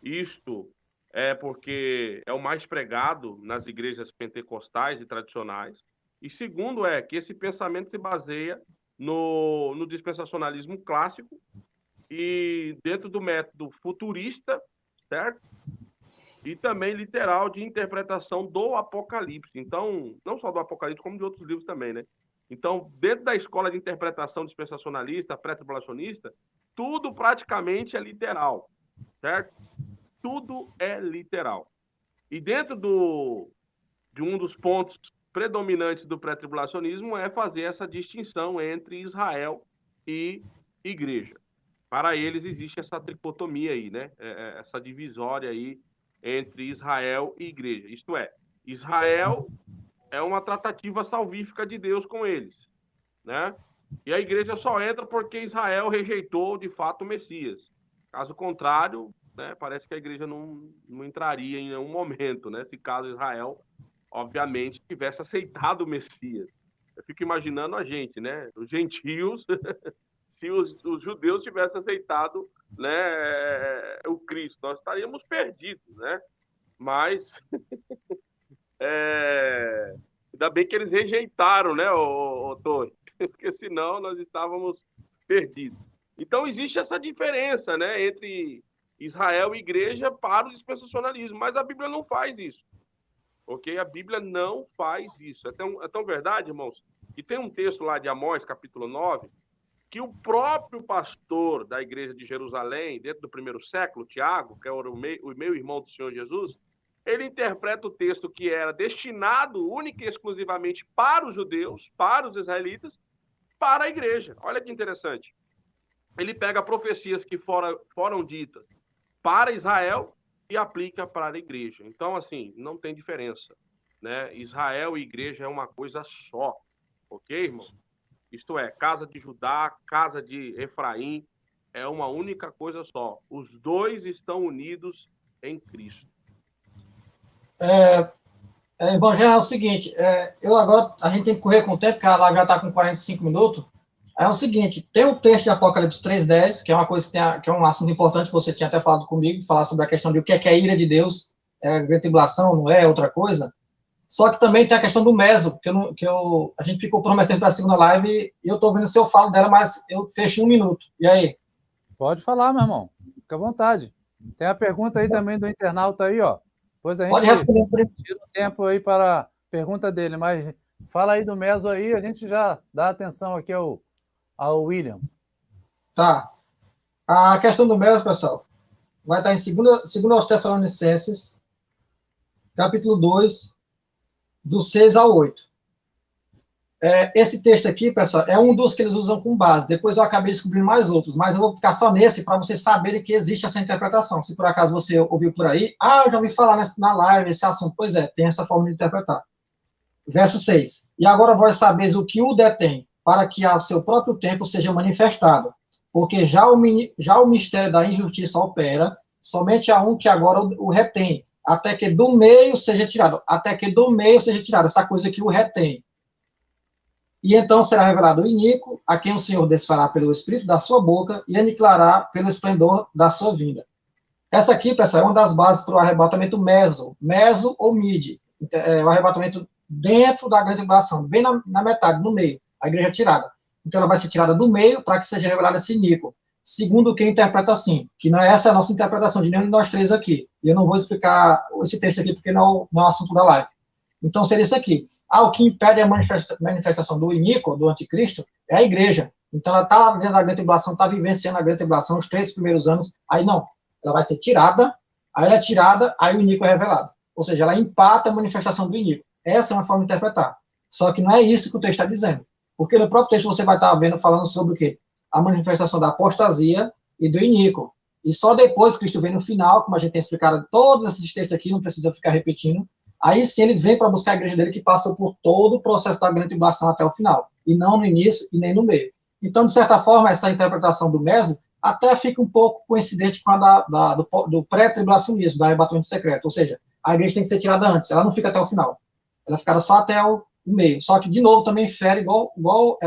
Isto é porque é o mais pregado nas igrejas pentecostais e tradicionais. E segundo é que esse pensamento se baseia no dispensacionalismo clássico e dentro do método futurista, certo? E também literal de interpretação do Apocalipse. Então, não só do Apocalipse, como de outros livros também, né? Então, dentro da escola de interpretação dispensacionalista, pré-tribulacionista, tudo praticamente é literal, certo? Tudo é literal. E dentro de um dos pontos predominantes do pré-tribulacionismo é fazer essa distinção entre Israel e igreja. Para eles existe essa tricotomia aí, né? Essa divisória aí entre Israel e igreja. Isto é, Israel é uma tratativa salvífica de Deus com eles, né? E a igreja só entra porque Israel rejeitou, de fato, o Messias. Caso contrário, né, parece que a igreja não entraria em nenhum momento, né? Se caso Israel, obviamente, tivesse aceitado o Messias. Eu fico imaginando a gente, né? Os gentios, se os judeus tivessem aceitado, né, o Cristo, nós estaríamos perdidos, né? Mas ainda bem que eles rejeitaram, né, o Torre? Porque senão nós estávamos perdidos. Então existe essa diferença, né, entre Israel e igreja para o dispensacionalismo, mas a Bíblia não faz isso, ok? A Bíblia não faz isso. É tão verdade, irmãos, que tem um texto lá de Amós, capítulo 9, que o próprio pastor da igreja de Jerusalém, dentro do primeiro século, Tiago, que era o meu irmão do Senhor Jesus, ele interpreta o texto que era destinado única e exclusivamente para os judeus, para os israelitas, para a igreja. Olha que interessante. Ele pega profecias que foram ditas para Israel e aplica para a igreja. Então, assim, não tem diferença, né? Israel e igreja é uma coisa só, ok, irmão? Isto é, casa de Judá, casa de Efraim, é uma única coisa só. Os dois estão unidos em Cristo. Evangelho é o seguinte, a gente tem que correr com o tempo, porque a live já está com 45 minutos. É o seguinte, tem o texto de Apocalipse 3:10, que é uma coisa que é um assunto importante que você tinha até falado comigo, falar sobre a questão de o que é a ira de Deus, é a grande tribulação, não é outra coisa. Só que também tem a questão do meso, a gente ficou prometendo para a segunda live, e eu estou vendo se eu falo dela, mas eu fecho 1 minuto. E aí? Pode falar, meu irmão. Fica à vontade. Tem a pergunta aí também do internauta aí, ó. Depois a gente Pode responder. tira um tempo aí para a pergunta dele, mas fala aí do meso aí, a gente já dá atenção aqui ao William. Tá. A questão do meso, pessoal, vai estar em 2 aos Tessalonicenses, capítulo 2, do 6 ao 8. Esse texto aqui, pessoal, é um dos que eles usam com base. Depois eu acabei descobrindo mais outros, mas eu vou ficar só nesse para vocês saberem que existe essa interpretação. Se por acaso você ouviu por aí, eu já ouvi falar na live esse assunto. Pois é, tem essa forma de interpretar. Verso 6. E agora vós sabeis o que o detém, para que a seu próprio tempo seja manifestado. Porque já o mistério da injustiça opera, somente há um que agora o retém, até que do meio seja tirado. Até que do meio seja tirado, essa coisa que o retém. E então será revelado o iníquo, a quem o Senhor desfará pelo espírito da sua boca e aniquilará pelo esplendor da sua vinda. Essa aqui, pessoal, é uma das bases para o arrebatamento meso ou mid, o arrebatamento dentro da grande tribulação, bem na metade, no meio, a igreja é tirada. Então ela vai ser tirada do meio para que seja revelado esse iníquo, segundo quem interpreta assim, que não é essa a nossa interpretação de nenhum de nós três aqui. E eu não vou explicar esse texto aqui porque não é o assunto da live. Então seria isso aqui. O que impede a manifestação do iníquo, do anticristo, é a igreja. Então ela está dentro da grande tribulação, está vivenciando a grande tribulação os 3 primeiros anos, aí não. Ela vai ser tirada, aí ela é tirada, aí o iníquo é revelado. Ou seja, ela empata a manifestação do iníquo. Essa é uma forma de interpretar. Só que não é isso que o texto está dizendo. Porque no próprio texto você vai estar vendo, falando sobre o quê? A manifestação da apostasia e do iníquo. E só depois Cristo vem no final, como a gente tem explicado todos esses textos aqui, não precisa ficar repetindo, aí sim ele vem para buscar a igreja dele que passou por todo o processo da grande tribulação até o final, e não no início e nem no meio. Então, de certa forma, essa interpretação do meso até fica um pouco coincidente com a do pré-tribulacionismo, do arrebatamento secreto, ou seja, a igreja tem que ser tirada antes, ela não fica até o final, ela fica só até o meio. Só que, de novo, também fere, igual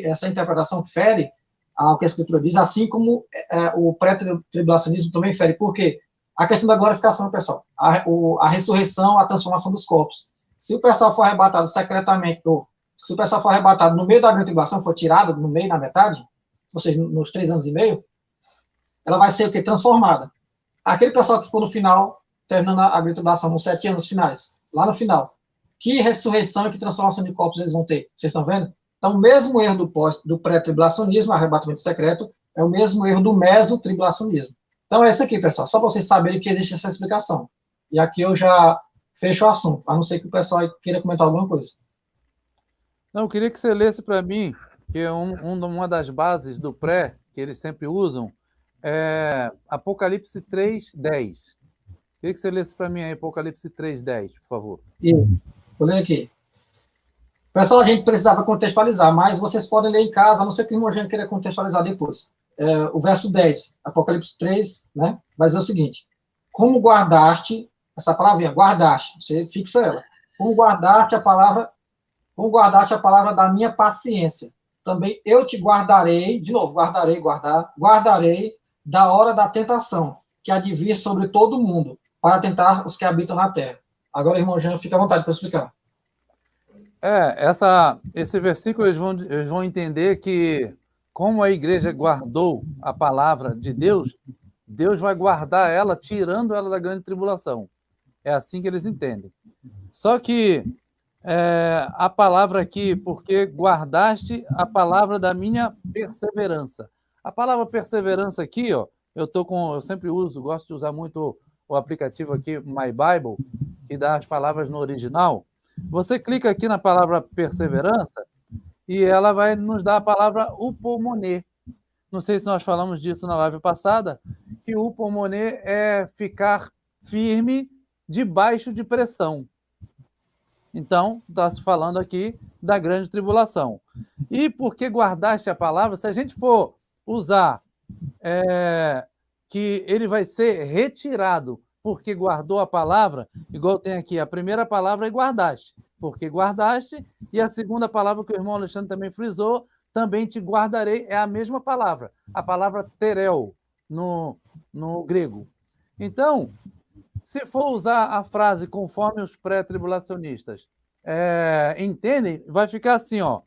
essa interpretação fere ao que a Escritura diz, assim como o pré-tribulacionismo também fere. Por quê? A questão da glorificação, pessoal, a ressurreição, a transformação dos corpos. Se o pessoal for arrebatado secretamente, ou se o pessoal for arrebatado no meio da grande tribulação, for tirado no meio, na metade, ou seja, nos 3 anos e meio, ela vai ser o quê? Transformada. Aquele pessoal que ficou no final, terminando a grande tribulação, nos 7 anos finais, lá no final, que ressurreição e que transformação de corpos eles vão ter? Vocês estão vendo? Então, o mesmo erro do pré-tribulacionismo, arrebatamento secreto, é o mesmo erro do meso-tribulacionismo. Então, é isso aqui, pessoal, só para vocês saberem que existe essa explicação. E aqui eu já fecho o assunto, a não ser que o pessoal queira comentar alguma coisa. Não, eu queria que você lesse para mim, que uma das bases do pré, que eles sempre usam, é Apocalipse 3:10. Queria que você lesse para mim aí, Apocalipse 3:10, por favor. Vou ler aqui. Pessoal, a gente precisava contextualizar, mas vocês podem ler em casa, a não ser que o irmão Gênio queira contextualizar depois. O verso 10, Apocalipse 3, né, vai dizer o seguinte: como guardaste, essa palavrinha, guardaste, você fixa ela, como guardaste a palavra da minha paciência, também eu te guardarei, de novo, guardarei da hora da tentação, que há de vir sobre todo mundo, para tentar os que habitam na terra. Agora, irmão Jean, fica à vontade para explicar. Esse versículo eles vão entender que, como a igreja guardou a palavra de Deus, Deus vai guardar ela, tirando ela da grande tribulação. É assim que eles entendem. Só que a palavra aqui, porque guardaste a palavra da minha perseverança. A palavra perseverança aqui, ó, eu sempre uso, gosto de usar muito o aplicativo aqui, My Bible, que dá as palavras no original. Você clica aqui na palavra perseverança e ela vai nos dar a palavra upomone. Não sei se nós falamos disso na live passada, que upomone é ficar firme debaixo de pressão. Então, está se falando aqui da grande tribulação. E porque guardaste a palavra, se a gente for usar que ele vai ser retirado porque guardou a palavra, igual tem aqui, a primeira palavra é guardaste, porque guardaste, e a segunda palavra que o irmão Alexandre também frisou, também te guardarei, é a mesma palavra, a palavra terel, no grego. Então, se for usar a frase conforme os pré-tribulacionistas entendem, vai ficar assim, ó.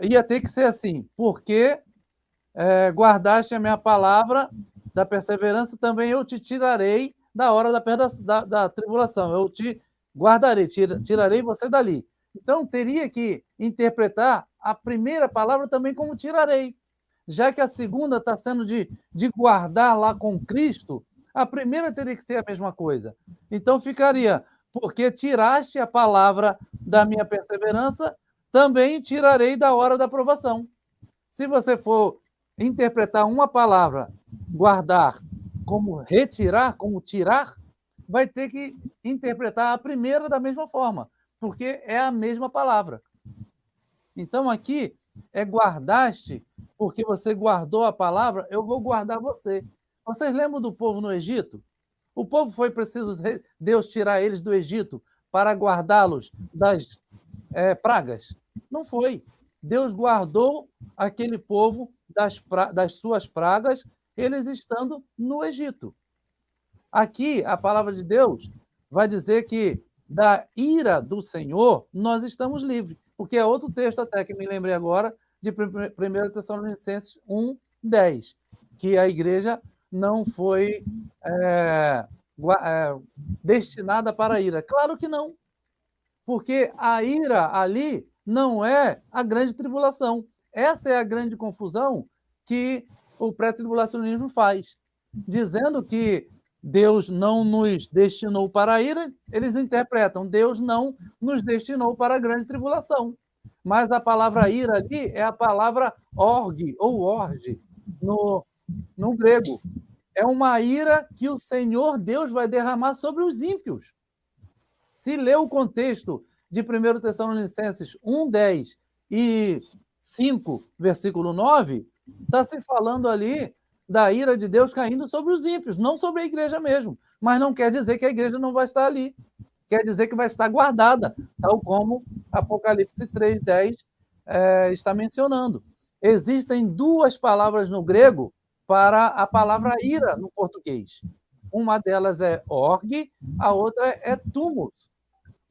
Ia ter que ser assim, porque guardaste a minha palavra da perseverança, também eu te tirarei da hora da tribulação. Eu te guardarei, tirarei você dali. Então, teria que interpretar a primeira palavra também como tirarei. Já que a segunda está sendo de guardar lá com Cristo, a primeira teria que ser a mesma coisa. Então, ficaria, porque tiraste a palavra da minha perseverança, também tirarei da hora da provação. Se você for interpretar uma palavra, guardar, como retirar, como tirar, vai ter que interpretar a primeira da mesma forma, porque é a mesma palavra. Então, aqui é guardaste, porque você guardou a palavra, eu vou guardar você. Vocês lembram do povo no Egito? O povo foi preciso Deus tirar eles do Egito para guardá-los das pragas? Não foi. Deus guardou aquele povo das suas pragas, eles estando no Egito. Aqui, a palavra de Deus vai dizer que da ira do Senhor nós estamos livres, porque é outro texto até que me lembrei agora, de 1 Tessalonicenses 1:10, que a igreja não foi destinada para a ira. Claro que não, porque a ira ali não é a grande tribulação. Essa é a grande confusão que o pré-tribulacionismo faz, dizendo que Deus não nos destinou para a ira, eles interpretam, Deus não nos destinou para a grande tribulação. Mas a palavra ira ali é a palavra org, ou orge, no grego. É uma ira que o Senhor Deus vai derramar sobre os ímpios. Se ler o contexto de 1 Tessalonicenses 1:10 e 5, versículo 9, está se falando ali da ira de Deus caindo sobre os ímpios, não sobre a igreja mesmo. Mas não quer dizer que a igreja não vai estar ali. Quer dizer que vai estar guardada, tal como Apocalipse 3:10 está mencionando. Existem duas palavras no grego para a palavra ira no português. Uma delas é org, a outra é tumos.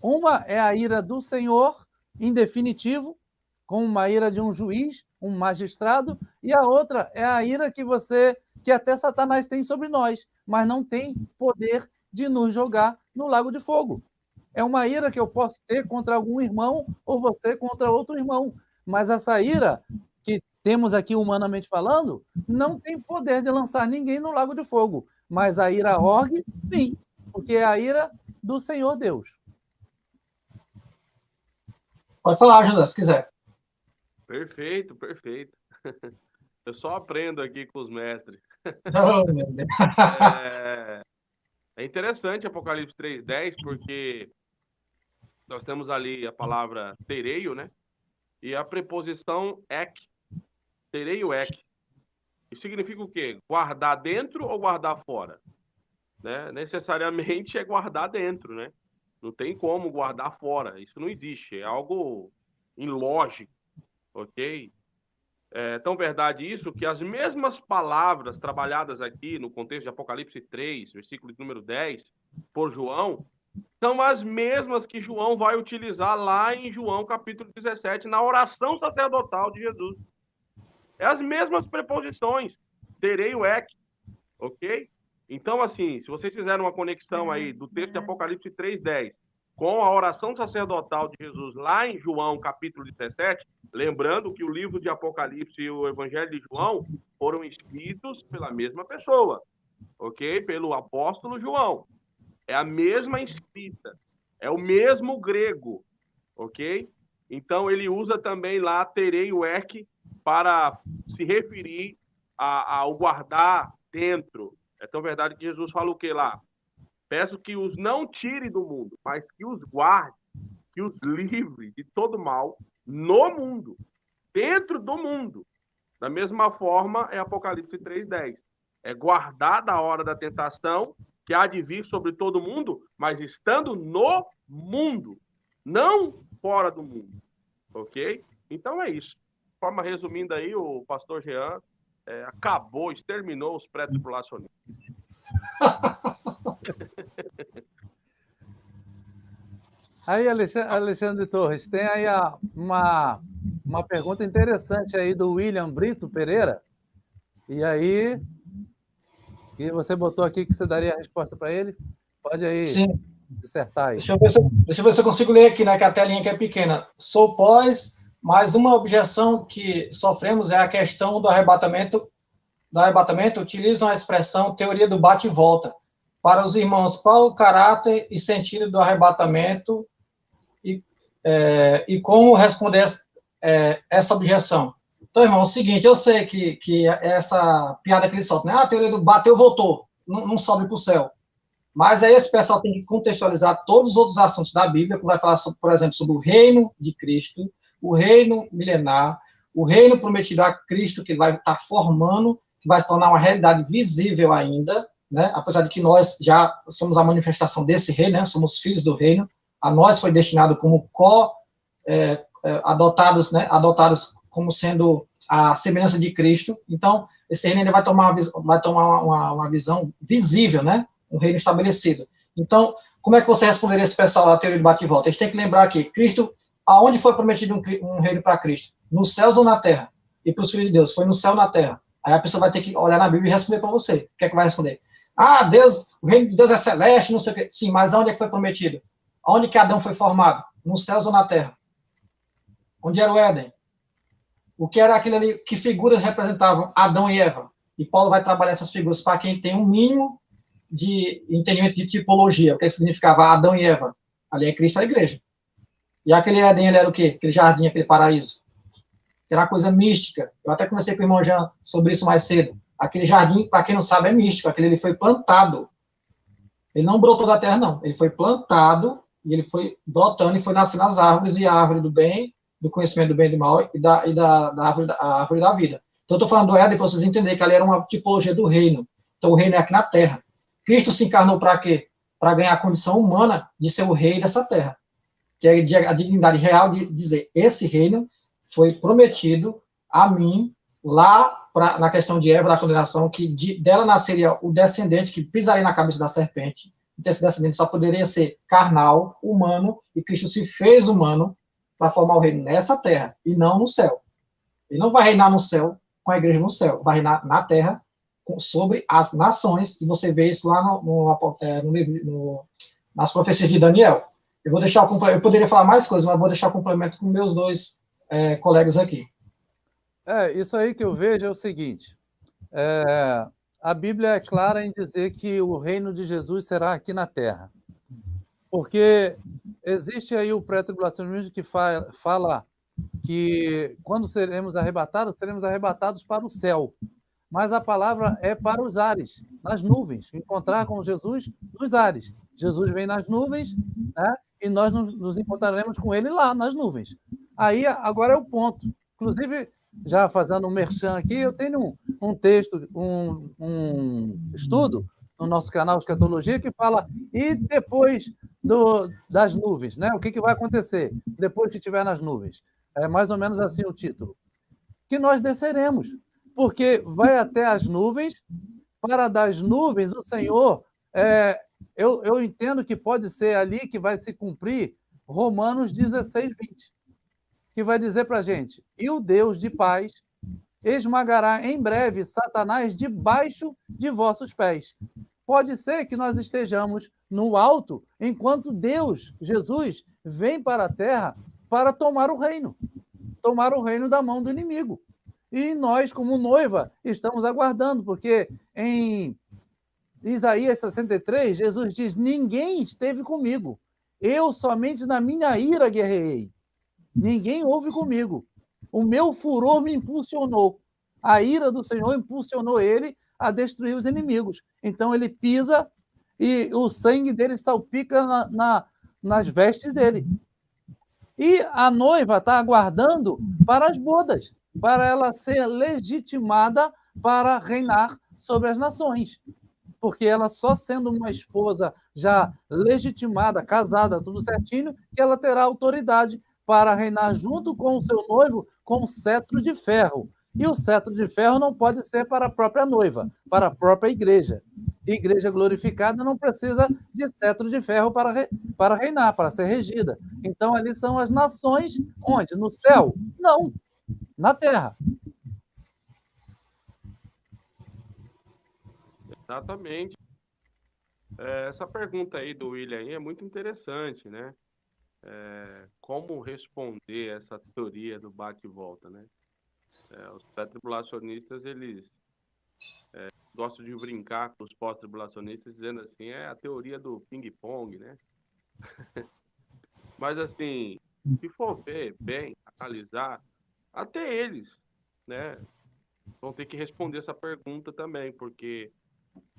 Uma é a ira do Senhor, em definitivo, como uma ira de um juiz, um magistrado, e a outra é a ira que até Satanás tem sobre nós, mas não tem poder de nos jogar no lago de fogo. É uma ira que eu posso ter contra algum irmão ou você contra outro irmão, mas essa ira que temos aqui humanamente falando não tem poder de lançar ninguém no lago de fogo, mas a ira org, sim, porque é a ira do Senhor Deus. Pode falar, José, se quiser. Perfeito, perfeito. Eu só aprendo aqui com os mestres. Oh, meu Deus. É interessante Apocalipse 3:10, porque nós temos ali a palavra tereio, né? E a preposição ek. Tereio ek. Isso significa o quê? Guardar dentro ou guardar fora? Né? Necessariamente é guardar dentro, né? Não tem como guardar fora. Isso não existe. É algo ilógico, ok? É tão verdade isso que as mesmas palavras trabalhadas aqui no contexto de Apocalipse 3, versículo número 10, por João, são as mesmas que João vai utilizar lá em João capítulo 17, na oração sacerdotal de Jesus. É as mesmas preposições, terei o ek, ok? Então, assim, se vocês fizerem uma conexão aí do texto de Apocalipse 3:10 com a oração sacerdotal de Jesus lá em João, capítulo 17, lembrando que o livro de Apocalipse e o Evangelho de João foram escritos pela mesma pessoa, ok? Pelo apóstolo João. É a mesma escrita, é o mesmo grego, ok? Então, ele usa também lá terei o ek para se referir ao guardar dentro. É tão verdade que Jesus fala o que lá? Peço que os não tire do mundo, mas que os guarde, que os livre de todo mal no mundo, dentro do mundo. Da mesma forma, é Apocalipse 3:10. É guardar da hora da tentação, que há de vir sobre todo mundo, mas estando no mundo, não fora do mundo. Ok? Então é isso. De forma resumindo aí, o pastor Jean acabou, exterminou os pré-tribulacionistas. Aí, Alexandre Torres, tem aí uma pergunta interessante aí do William Brito Pereira. E aí, e você botou aqui que você daria a resposta para ele? Pode aí. Sim. Dissertar aí. Deixa eu ver se eu consigo ler aqui, né, que a telinha aqui é pequena. Sou pós, mas uma objeção que sofremos é a questão do arrebatamento. Utilizam a expressão teoria do bate e volta. Para os irmãos, qual o caráter e sentido do arrebatamento e como responder essa objeção? Então, irmão, é o seguinte, eu sei que essa piada que eles soltam, né? A teoria do bateu, voltou, não sobe para o céu. Mas aí esse pessoal tem que contextualizar todos os outros assuntos da Bíblia, que vai falar, por exemplo, sobre o reino de Cristo, o reino milenar, o reino prometido a Cristo, que vai estar formando, que vai se tornar uma realidade visível ainda, né? Apesar de que nós já somos a manifestação desse reino, né? Somos filhos do reino, a nós foi destinado como adotados, né? Adotados como sendo a semelhança de Cristo. Então, esse reino ainda vai tomar uma visão visível, né? Um reino estabelecido. Então, como é que você responderia esse pessoal à teoria de bate e volta? A gente tem que lembrar que Cristo, aonde foi prometido um reino para Cristo? Nos céus ou na terra? E para os filhos de Deus, foi no céu ou na terra? Aí a pessoa vai ter que olhar na Bíblia e responder para você. O que é que vai responder? Ah, Deus, o reino de Deus é celeste, não sei o quê. Sim, mas aonde é que foi prometido? Aonde que Adão foi formado? Nos céus ou na terra? Onde era o Éden? O que era aquilo ali? Que figuras representavam Adão e Eva? E Paulo vai trabalhar essas figuras para quem tem um mínimo de entendimento de tipologia, o que significava Adão e Eva. Ali é Cristo, a igreja. E aquele Éden, ele era o quê? Aquele jardim, aquele paraíso. Que era uma coisa mística. Eu até conversei com o irmão Jean sobre isso mais cedo. Aquele jardim, para quem não sabe, é místico. Aquele ele foi plantado. Ele não brotou da terra, não. Ele foi plantado e ele foi brotando e foi nascendo as árvores, e a árvore do bem, do conhecimento do bem e do mal, e da árvore da vida. Então, eu estou falando do Éden para vocês entenderem que ali era uma tipologia do reino. Então, o reino é aqui na terra. Cristo se encarnou para quê? Para ganhar a condição humana de ser o rei dessa terra. Que é a dignidade real de dizer, esse reino foi prometido a mim, lá na questão de Eva, da condenação, que dela nasceria o descendente que pisaria na cabeça da serpente. Então, esse descendente só poderia ser carnal, humano, e Cristo se fez humano para formar o reino nessa terra, e não no céu. Ele não vai reinar no céu, com a igreja no céu, vai reinar na terra, sobre as nações, e você vê isso lá nas profecias de Daniel. Eu vou deixar eu poderia falar mais coisas, mas vou deixar o complemento com meus dois colegas aqui. Isso aí que eu vejo é o seguinte, a Bíblia é clara em dizer que o reino de Jesus será aqui na terra, porque existe aí o pré-tribulacionismo que fala que quando seremos arrebatados para o céu, mas a palavra é para os ares, nas nuvens, encontrar com Jesus nos ares. Jesus vem nas nuvens, né? E nós nos encontraremos com ele lá nas nuvens. Aí, agora é o ponto. Inclusive, já fazendo um merchan aqui, eu tenho um texto, um estudo no nosso canal Escatologia que fala, e depois das nuvens, né? O que vai acontecer depois que estiver nas nuvens? É mais ou menos assim o título. Que nós desceremos, porque vai até as nuvens, para das nuvens o Senhor, eu entendo que pode ser ali que vai se cumprir Romanos 16:20, que vai dizer para a gente, e o Deus de paz esmagará em breve Satanás debaixo de vossos pés. Pode ser que nós estejamos no alto, enquanto Deus, Jesus, vem para a terra para tomar o reino da mão do inimigo. E nós, como noiva, estamos aguardando, porque em Isaías 63, Jesus diz: ninguém esteve comigo, eu somente na minha ira guerreei. Ninguém houve comigo. O meu furor me impulsionou. A ira do Senhor impulsionou ele a destruir os inimigos. Então ele pisa e o sangue dele salpica nas vestes dele. E a noiva está aguardando para as bodas, para ela ser legitimada para reinar sobre as nações. Porque ela só sendo uma esposa já legitimada, casada, tudo certinho, que ela terá autoridade para reinar junto com o seu noivo com cetro de ferro. E o cetro de ferro não pode ser para a própria noiva, para a própria igreja. Igreja glorificada não precisa de cetro de ferro para reinar, para ser regida. Então, ali são as nações, onde? No céu? Não, na terra. Exatamente. Essa pergunta aí do William aí é muito interessante, né? Como responder essa teoria do bate e volta, né? Os pré-tribulacionistas, eles gostam de brincar com os pós-tribulacionistas, dizendo assim, é a teoria do ping-pong, né? Mas, assim, se for ver bem, analisar, até eles, né, vão ter que responder essa pergunta também, porque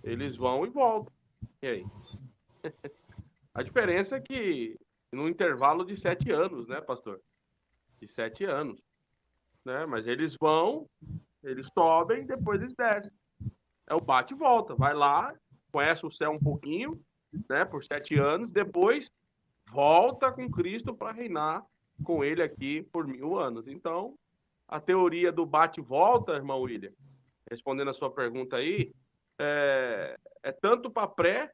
eles vão e voltam. E aí? A diferença é que no intervalo de 7 anos, né, pastor? De 7 anos, né? Mas eles vão, eles sobem, depois eles descem. É o bate e volta. Vai lá, conhece o céu um pouquinho, né, por 7 anos, depois volta com Cristo para reinar com ele aqui por 1000 anos. Então, a teoria do bate e volta, irmão William, respondendo a sua pergunta aí, é tanto para pré,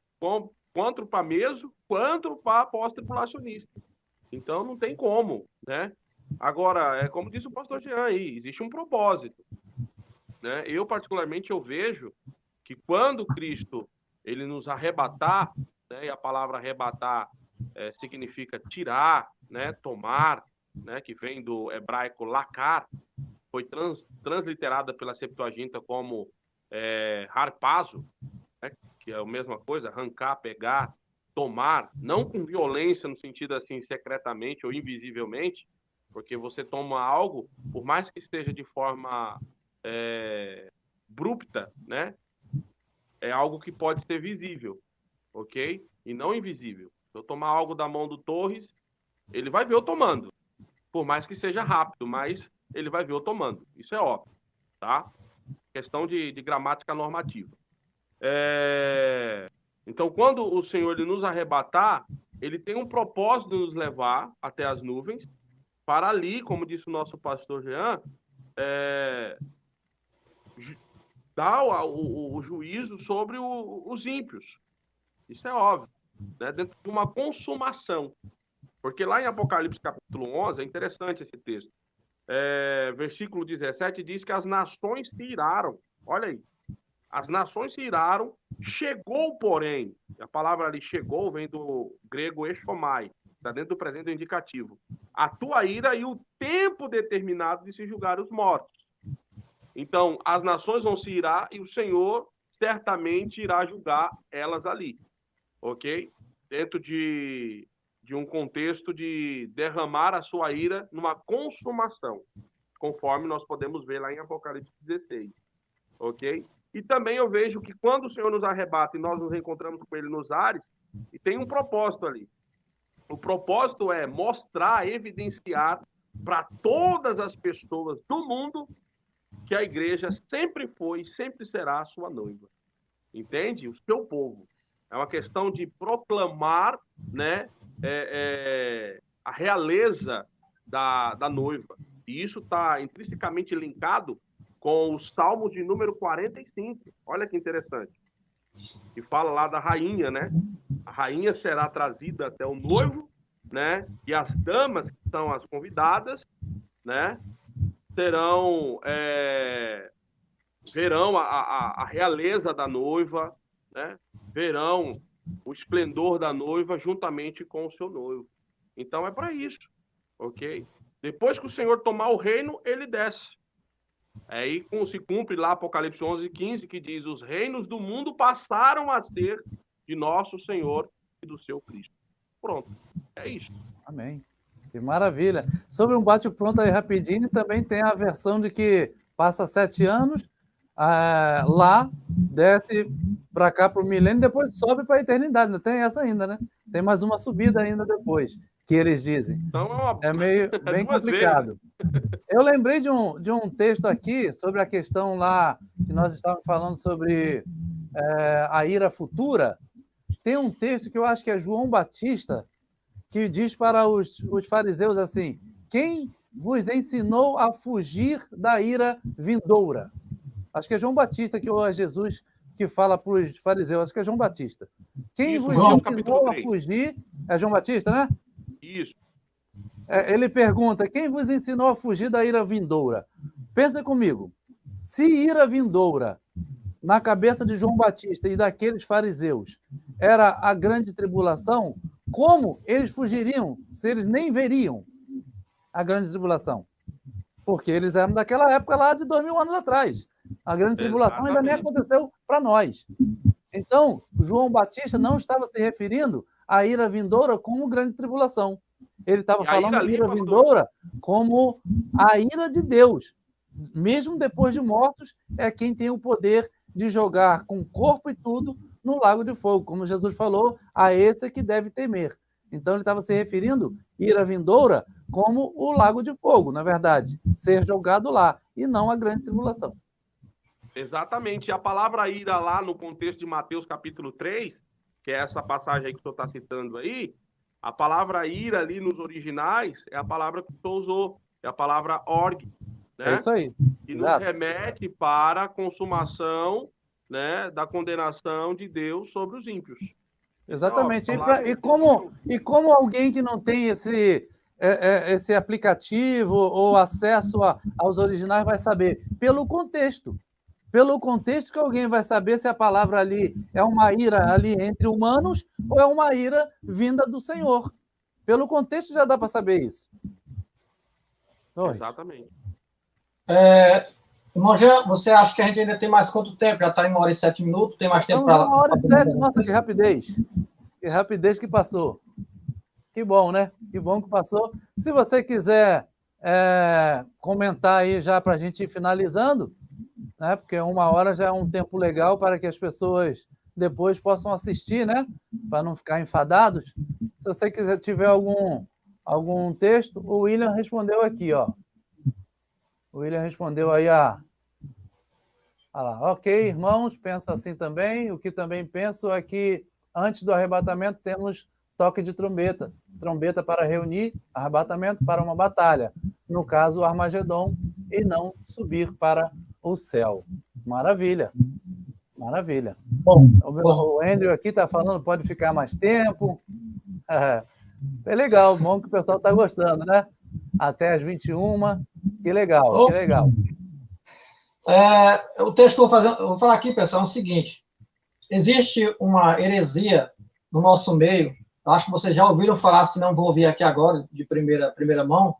quanto para meso, quanto para pós-tribulacionista. Então, não tem como, né? Agora, é como disse o pastor Jean aí, existe um propósito, né? Eu, particularmente, eu vejo que quando Cristo ele nos arrebatar, né, e a palavra arrebatar significa tirar, né, tomar, né, que vem do hebraico lacar, foi transliterada pela Septuaginta como harpazo, né, que é a mesma coisa, arrancar, pegar, tomar, não com violência no sentido assim secretamente ou invisivelmente, porque você toma algo, por mais que esteja de forma abrupta, né, é algo que pode ser visível, ok? E não invisível. Se eu tomar algo da mão do Torres, ele vai ver eu tomando, por mais que seja rápido, mas ele vai ver eu tomando. Isso é óbvio, tá? Questão de gramática normativa. Então, quando o Senhor ele nos arrebatar, ele tem um propósito de nos levar até as nuvens, para ali, como disse o nosso pastor Jean, dar o juízo sobre os ímpios. Isso é óbvio, né? Dentro de uma consumação. Porque lá em Apocalipse capítulo 11, é interessante esse texto. Versículo 17 diz que as nações se iraram. Olha aí. As nações se iraram, chegou, porém, a palavra ali chegou vem do grego eshomai, está dentro do presente indicativo, a tua ira e o tempo determinado de se julgar os mortos. Então, as nações vão se irar e o Senhor certamente irá julgar elas ali, ok? Dentro de um contexto de derramar a sua ira numa consumação, conforme nós podemos ver lá em Apocalipse 16, ok? E também eu vejo que quando o Senhor nos arrebata e nós nos encontramos com Ele nos ares, e tem um propósito ali. O propósito é mostrar, evidenciar para todas as pessoas do mundo que a igreja sempre foi e sempre será a sua noiva. Entende? O seu povo. É uma questão de proclamar, né, a realeza da noiva. E isso está intrinsecamente linkado com os Salmos de número 45. Olha que interessante. Que fala lá da rainha, né? A rainha será trazida até o noivo, né? E as damas, que são as convidadas, né? Verão a realeza da noiva, né, verão o esplendor da noiva juntamente com o seu noivo. Então é para isso, ok? Depois que o Senhor tomar o reino, ele desce. Aí se cumpre lá Apocalipse 11:15, que diz: os reinos do mundo passaram a ser de nosso Senhor e do seu Cristo. Pronto, é isso. Amém. Que maravilha. Sobre um bate-pronto aí rapidinho, também tem a versão de que passa 7 anos, lá, desce para cá para o milênio, depois sobe para a eternidade. Não tem essa ainda, né? Tem mais uma subida ainda depois, que eles dizem. Então, é meio bem complicado. Eu lembrei de um texto aqui sobre a questão lá que nós estávamos falando sobre a ira futura. Tem um texto que eu acho que é João Batista, que diz para os fariseus assim: quem vos ensinou a fugir da ira vindoura? Acho que é João Batista, que ou é Jesus que fala para os fariseus, acho que é João Batista. Quem isso, vos João, ensinou a fugir... É João Batista, né? Isso. Ele pergunta: quem vos ensinou a fugir da ira vindoura? Pensa comigo. Se ira vindoura, na cabeça de João Batista e daqueles fariseus, era a grande tribulação, como eles fugiriam se eles nem veriam a grande tribulação? Porque eles eram daquela época lá de 2000 anos atrás. A grande tribulação ainda nem aconteceu para nós. Então, João Batista não estava se referindo à ira vindoura como grande tribulação. Ele estava falando de ira vindoura como a ira de Deus. Mesmo depois de mortos, é quem tem o poder de jogar com corpo e tudo no lago de fogo. Como Jesus falou, a esse que deve temer. Então, ele estava se referindo ira vindoura como o lago de fogo, na verdade, ser jogado lá, e não a grande tribulação. Exatamente. E a palavra ira lá no contexto de Mateus capítulo 3, que é essa passagem aí que o senhor está citando aí, a palavra ira ali nos originais é a palavra que o senhor usou, é a palavra org, né? É isso aí. Que nos remete para a consumação, né, da condenação de Deus sobre os ímpios. Exatamente. Então, e como alguém que não tem esse aplicativo ou acesso aos originais vai saber? Pelo contexto. Pelo contexto que alguém vai saber se a palavra ali é uma ira ali entre humanos ou é uma ira vinda do Senhor. Pelo contexto já dá para saber isso. Exatamente. Irmão Jean, você acha que a gente ainda tem mais quanto tempo? Já está em 1 hora e 7 minutos, tem mais tempo para... 1 hora e 7, nossa, que rapidez. Que rapidez que passou. Que bom, né? Que bom que passou. Se você quiser comentar aí já para a gente ir finalizando, né? Porque 1 hora já é um tempo legal para que as pessoas depois possam assistir, né? Para não ficar enfadados. Se você quiser tiver algum texto, o William respondeu aqui, ó. O William respondeu aí olha lá, ok, irmãos, penso assim também. O que também penso é que antes do arrebatamento temos toque de trombeta para reunir, arrebatamento para uma batalha, no caso o Armagedon, e não subir para o céu. Maravilha, maravilha. Bom. O Andrew aqui está falando, pode ficar mais tempo. É legal, bom que o pessoal está gostando, né? Até às 21, que legal, que legal. O texto que eu vou falar aqui, pessoal, é o seguinte: existe uma heresia no nosso meio, acho que vocês já ouviram falar, se não vou ouvir aqui agora, de primeira mão,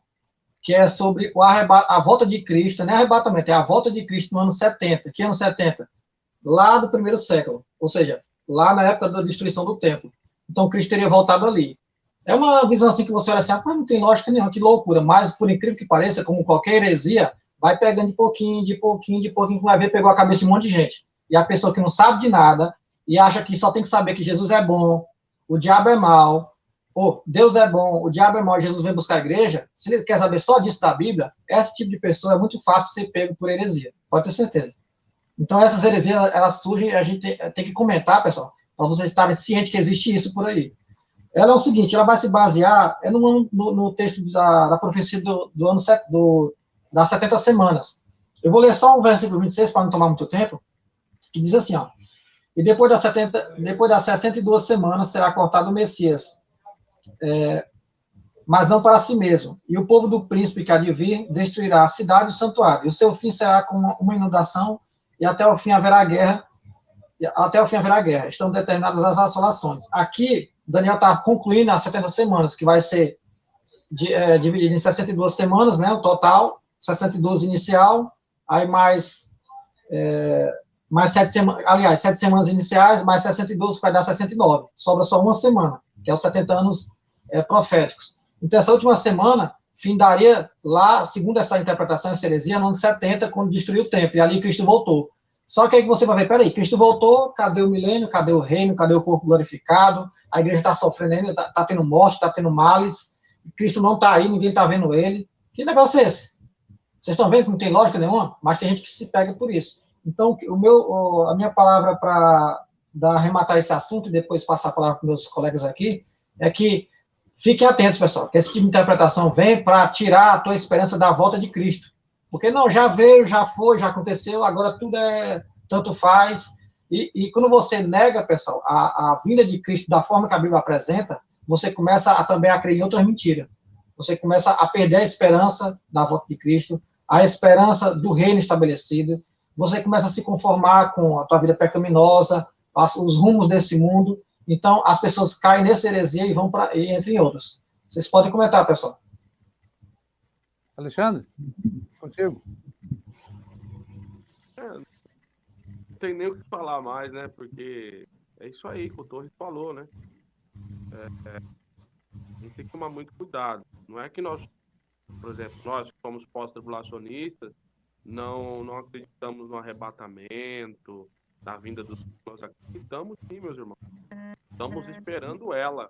que é sobre a volta de Cristo, não é arrebatamento, é a volta de Cristo no ano 70. Que ano 70? Lá do primeiro século, ou seja, lá na época da destruição do templo. Então, Cristo teria voltado ali. É uma visão assim que você olha assim, mas não tem lógica nenhuma, que loucura. Mas, por incrível que pareça, como qualquer heresia, vai pegando de pouquinho, vai ver, pegou a cabeça de um monte de gente. E a pessoa que não sabe de nada, e acha que só tem que saber que Jesus é bom, o diabo é mau, ou Deus é bom, o diabo é mau, Jesus vem buscar a igreja, se ele quer saber só disso da Bíblia, esse tipo de pessoa é muito fácil ser pego por heresia, pode ter certeza. Então, essas heresias, elas surgem, a gente tem que comentar, pessoal, para vocês estarem cientes que existe isso por aí. Ela é o seguinte, ela vai se basear no texto da profecia do ano das 70 semanas. Eu vou ler só o versículo 26, para não tomar muito tempo, que diz assim, ó: e depois das 62 semanas será cortado o Messias, mas não para si mesmo. E o povo do príncipe que há de vir destruirá a cidade e o santuário. E o seu fim será como uma inundação, e até o fim haverá guerra, até o fim haverá guerra. Estão determinadas as assolações. Aqui, Daniel está concluindo as 70 semanas, que vai ser dividido em 62 semanas, né, o total, 62 inicial, aí mais 7 semanas, aliás, 7 semanas iniciais, mais 62, vai dar 69. Sobra só uma semana, que é os 70 anos proféticos. Então, essa última semana findaria lá, segundo essa interpretação, essa heresia, no ano 70, quando destruiu o templo, e ali Cristo voltou. Só que aí você vai ver, peraí, Cristo voltou, cadê o milênio, cadê o reino, cadê o corpo glorificado? A igreja está sofrendo ainda, está tendo morte, está tendo males, Cristo não está aí, ninguém está vendo ele. Que negócio é esse? Vocês estão vendo que não tem lógica nenhuma? Mas tem gente que se pega por isso. Então, a minha palavra para arrematar esse assunto e depois passar a palavra para meus colegas aqui, é que fiquem atentos, pessoal, que esse tipo de interpretação vem para tirar a tua esperança da volta de Cristo. Porque não, já veio, já foi, já aconteceu, agora tudo tanto faz. E quando você nega, pessoal, a vinda de Cristo da forma que a Bíblia apresenta, você começa também a crer em outras mentiras. Você começa a perder a esperança da volta de Cristo, a esperança do reino estabelecido. Você começa a se conformar com a tua vida pecaminosa, os rumos desse mundo. Então, as pessoas caem nessa heresia e vão para, entre outras. Vocês podem comentar, pessoal. Alexandre, contigo. Não tem nem o que falar mais, né? Porque é isso aí que o Torres falou, né? A gente tem que tomar muito cuidado. Não é que nós, por exemplo, nós que somos pós-tribulacionistas, não acreditamos no arrebatamento, na vinda dos... Nós acreditamos sim, meus irmãos. Estamos esperando ela.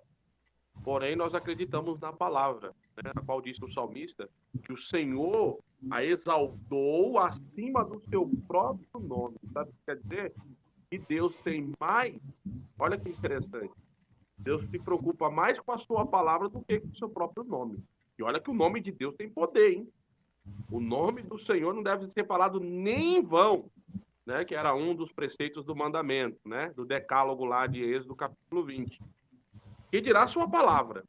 Porém, nós acreditamos na palavra, né? A qual disse o salmista que o Senhor a exaltou acima do seu próprio nome. Sabe o que quer dizer? Que Deus tem mais... Olha que interessante. Deus se preocupa mais com a sua palavra do que com o seu próprio nome. E olha que o nome de Deus tem poder, hein? O nome do Senhor não deve ser falado nem em vão, né? Que era um dos preceitos do mandamento, né? Do decálogo lá de Êxodo, capítulo 20. Que dirá a sua palavra.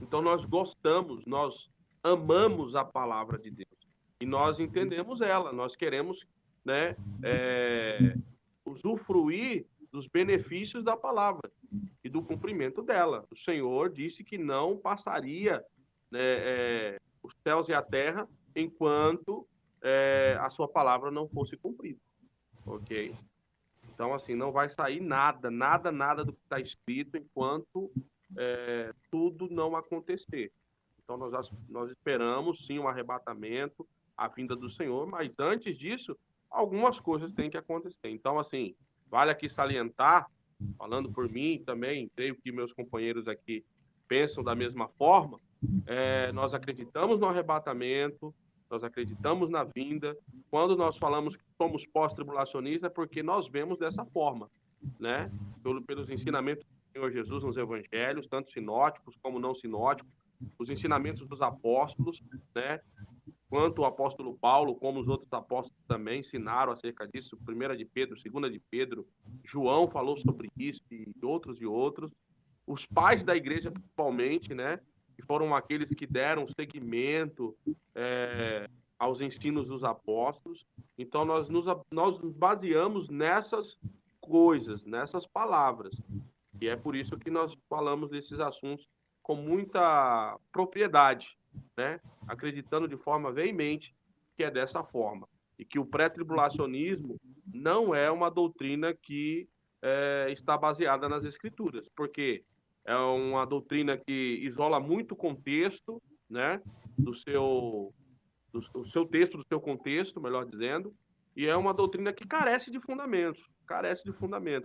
Então nós gostamos, nós amamos a palavra de Deus. E nós entendemos ela, nós queremos, né, usufruir dos benefícios da palavra e do cumprimento dela. O Senhor disse que não passaria, né, os céus e a terra enquanto a sua palavra não fosse cumprida. Ok? Então, assim, não vai sair nada do que está escrito enquanto tudo não acontecer. Então, nós esperamos, sim, um arrebatamento, a vinda do Senhor, mas antes disso, algumas coisas têm que acontecer. Então, assim, vale aqui salientar, falando por mim também, creio que meus companheiros aqui pensam da mesma forma, nós acreditamos no arrebatamento, nós acreditamos na vinda. Quando nós falamos que somos pós-tribulacionistas, é porque nós vemos dessa forma, né? Pelos ensinamentos do Senhor Jesus nos evangelhos, tanto sinóticos como não sinóticos, os ensinamentos dos apóstolos, né? Quanto o apóstolo Paulo, como os outros apóstolos também ensinaram acerca disso, 1 de Pedro, 2 de Pedro, João falou sobre isso e outros. Os pais da igreja, principalmente, né? Que foram aqueles que deram seguimento aos ensinos dos apóstolos. Então, nós nos baseamos nessas coisas, nessas palavras. E é por isso que nós falamos desses assuntos com muita propriedade, né? Acreditando de forma veemente que é dessa forma. E que o pré-tribulacionismo não é uma doutrina que está baseada nas Escrituras, porque é uma doutrina que isola muito o contexto, né? Do seu texto, do seu contexto, melhor dizendo, e é uma doutrina que carece de fundamentos,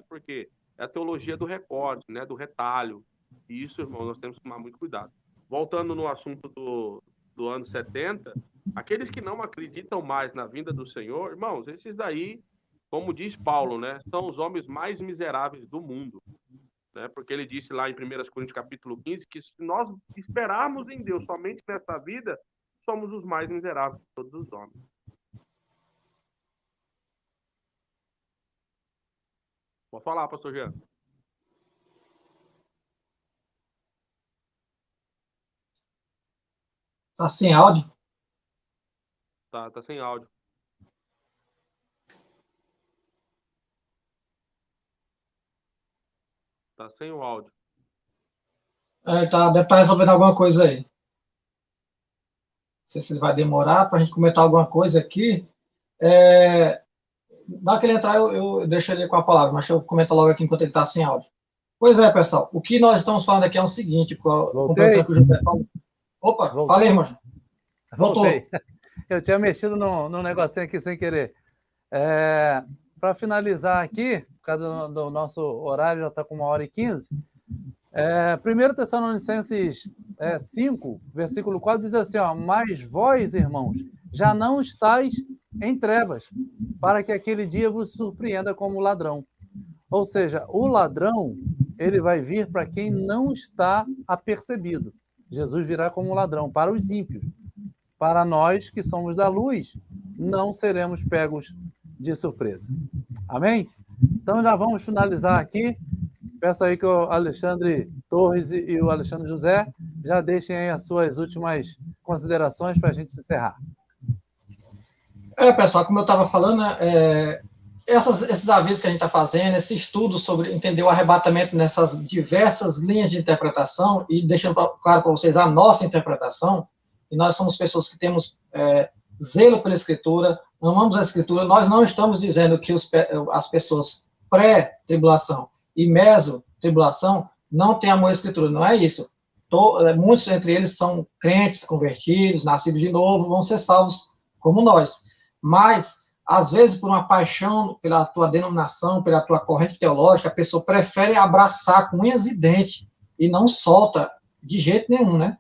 porque é a teologia do recorte, né, do retalho, e isso, irmão, nós temos que tomar muito cuidado. Voltando no assunto do ano 70, aqueles que não acreditam mais na vinda do Senhor, irmãos, esses daí, como diz Paulo, né, são os homens mais miseráveis do mundo, né, porque ele disse lá em 1 Coríntios capítulo 15 que se nós esperarmos em Deus somente nesta vida, somos os mais miseráveis de todos os homens. Pode falar, pastor Jean. Tá sem áudio? Tá sem áudio. Tá sem o áudio. Deve estar resolvendo alguma coisa aí. Não sei se ele vai demorar para a gente comentar alguma coisa aqui. Na que ele entrar, eu deixo ele com a palavra, mas deixa eu comentar logo aqui enquanto ele está sem áudio. Pois é, pessoal. O que nós estamos falando aqui é o seguinte, Voltei. O José falou. Opa, Voltei. falei, irmão. Voltei. Eu tinha mexido num negocinho aqui sem querer. Para finalizar aqui, por causa do nosso horário, já está com 1h15. 1 Tessalonicenses 5, versículo 4, diz assim, ó, mas vós, irmãos, já não estáis em trevas, para que aquele dia vos surpreenda como ladrão. Ou seja, o ladrão, ele vai vir para quem não está apercebido. Jesus virá como ladrão para os ímpios. Para nós que somos da luz, não seremos pegos de surpresa. Amém? Então já vamos finalizar aqui. Peço aí que o Alexandre Torres e o Alexandre José já deixem aí as suas últimas considerações para a gente encerrar. Pessoal, como eu estava falando, esses avisos que a gente está fazendo, esse estudo sobre entender o arrebatamento nessas diversas linhas de interpretação e deixando claro para vocês a nossa interpretação, e nós somos pessoas que temos zelo pela Escritura, amamos a Escritura, nós não estamos dizendo que as pessoas pré-tribulação e meso-tribulação não têm amor à Escritura, não é isso. Muitos entre eles são crentes, convertidos, nascidos de novo, vão ser salvos como nós. Mas, às vezes, por uma paixão pela tua denominação, pela tua corrente teológica, a pessoa prefere abraçar com unhas e dentes e não solta de jeito nenhum, né?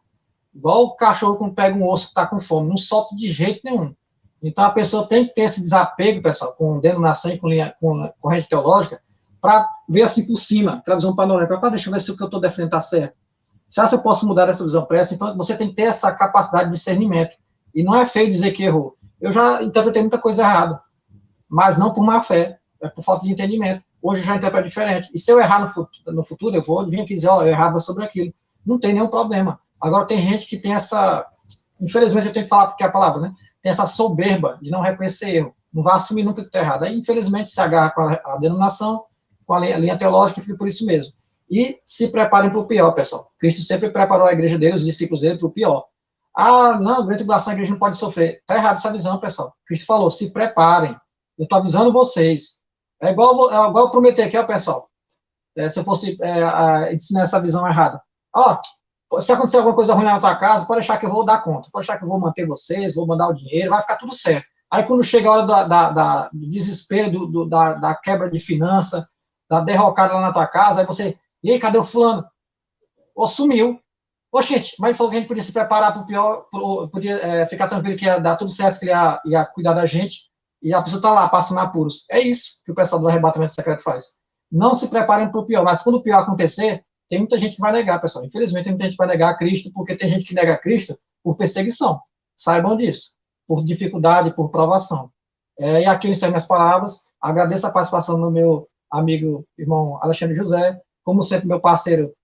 Igual o cachorro quando pega um osso que está com fome, não solta de jeito nenhum. Então, a pessoa tem que ter esse desapego, pessoal, com denominação e com corrente teológica, para ver assim por cima, aquela visão panorâmica. Deixa eu ver se o que eu estou defendendo está certo. Se eu posso mudar essa visão para essa, então você tem que ter essa capacidade de discernimento. E não é feio dizer que errou. Eu já interpretei muita coisa errada, mas não por má fé, é por falta de entendimento. Hoje eu já interpreto diferente. E se eu errar no futuro, eu vou vir aqui dizer, eu errava sobre aquilo. Não tem nenhum problema. Agora, tem gente que tem essa... Infelizmente, eu tenho que falar porque é a palavra, né? Tem essa soberba de não reconhecer erro. Não vai assumir nunca que está errado. Aí, infelizmente, se agarra com a denominação, com a linha teológica, e fica por isso mesmo. E se preparem para o pior, pessoal. Cristo sempre preparou a igreja dele, os discípulos dele, para o pior. Não, grande tribulação, a igreja não pode sofrer. Está errado essa visão, pessoal. Cristo falou, se preparem. Eu estou avisando vocês. É igual eu prometi aqui, ó, pessoal. Se eu fosse ensinar essa visão errada. Se acontecer alguma coisa ruim na tua casa, pode deixar que eu vou dar conta. Pode deixar que eu vou manter vocês, vou mandar o dinheiro, vai ficar tudo certo. Aí, quando chega a hora do desespero, da quebra de finança, da derrocada lá na tua casa, aí você... E aí, cadê o fulano? Sumiu. Gente, mas ele falou que a gente podia se preparar para o pior, podia ficar tranquilo que ia dar tudo certo, que ele ia cuidar da gente, e a pessoa está lá, passando apuros. É isso que o pessoal do arrebatamento secreto faz. Não se preparem para o pior, mas quando o pior acontecer, tem muita gente que vai negar, pessoal. Infelizmente, tem muita gente que vai negar a Cristo, porque tem gente que nega a Cristo por perseguição. Saibam disso. Por dificuldade, por provação. E aqui eu encerro minhas palavras. Agradeço a participação do meu amigo, irmão Alexandre José, como sempre, meu parceiro,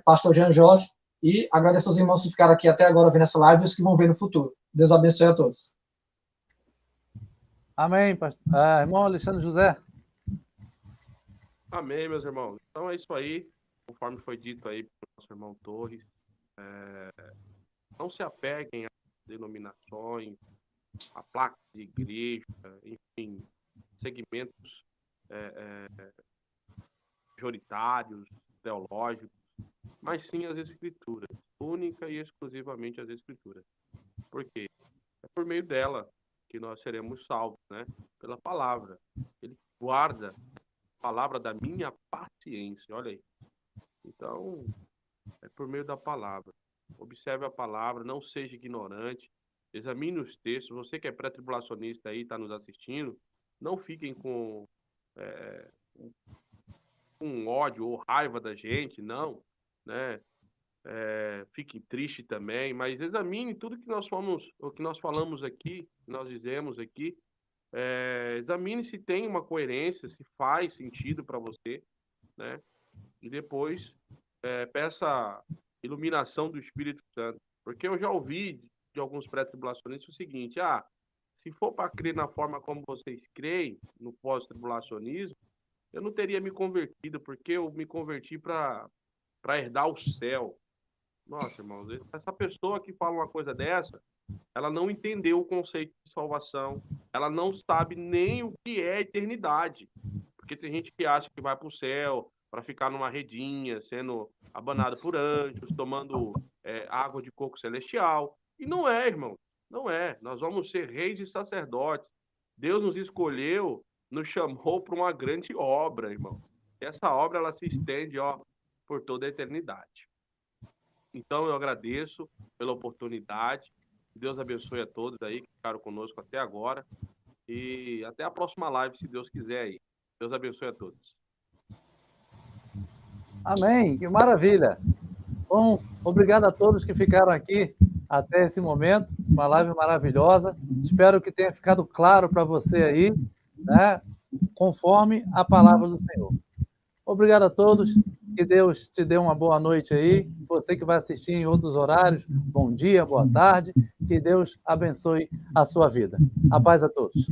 pastor Jean Jorge, e agradeço aos irmãos que ficaram aqui até agora vendo essa live e os que vão ver no futuro. Deus abençoe a todos. Amém, pastor. Irmão Alexandre José. Amém, meus irmãos. Então é isso aí, conforme foi dito aí pelo nosso irmão Torres. Não se apeguem a denominações, a placas de igreja, enfim, segmentos majoritários, teológicos, mas sim as Escrituras, única e exclusivamente as Escrituras. Por quê? É por meio dela que nós seremos salvos, né? Pela palavra. Ele guarda a palavra da minha paciência, olha aí. Então, é por meio da palavra. Observe a palavra, não seja ignorante, examine os textos. Você que é pré-tribulacionista aí, está nos assistindo, não fiquem com ódio ou raiva da gente, não, né? Fique triste também, mas examine tudo que nós falamos aqui, que nós dizemos aqui. Examine se tem uma coerência, se faz sentido para você, né? E depois peça iluminação do Espírito Santo, porque eu já ouvi de alguns pré-tribulacionistas o seguinte: se for para crer na forma como vocês creem no pós-tribulacionismo, eu não teria me convertido, porque eu me converti para herdar o céu. Nossa, irmãos, essa pessoa que fala uma coisa dessa, ela não entendeu o conceito de salvação, ela não sabe nem o que é eternidade. Porque tem gente que acha que vai para o céu para ficar numa redinha, sendo abanado por anjos, tomando água de coco celestial. E não é, irmão, não é. Nós vamos ser reis e sacerdotes. Deus nos escolheu, nos chamou para uma grande obra, irmão. E essa obra, ela se estende, por toda a eternidade. Então, eu agradeço pela oportunidade. Deus abençoe a todos aí que ficaram conosco até agora. E até a próxima live, se Deus quiser aí. Deus abençoe a todos. Amém, que maravilha. Bom, obrigado a todos que ficaram aqui até esse momento, uma live maravilhosa. Espero que tenha ficado claro para você aí, né, conforme a palavra do Senhor. Obrigado a todos, que Deus te dê uma boa noite aí. Você que vai assistir em outros horários, bom dia, boa tarde, que Deus abençoe a sua vida. A paz a todos.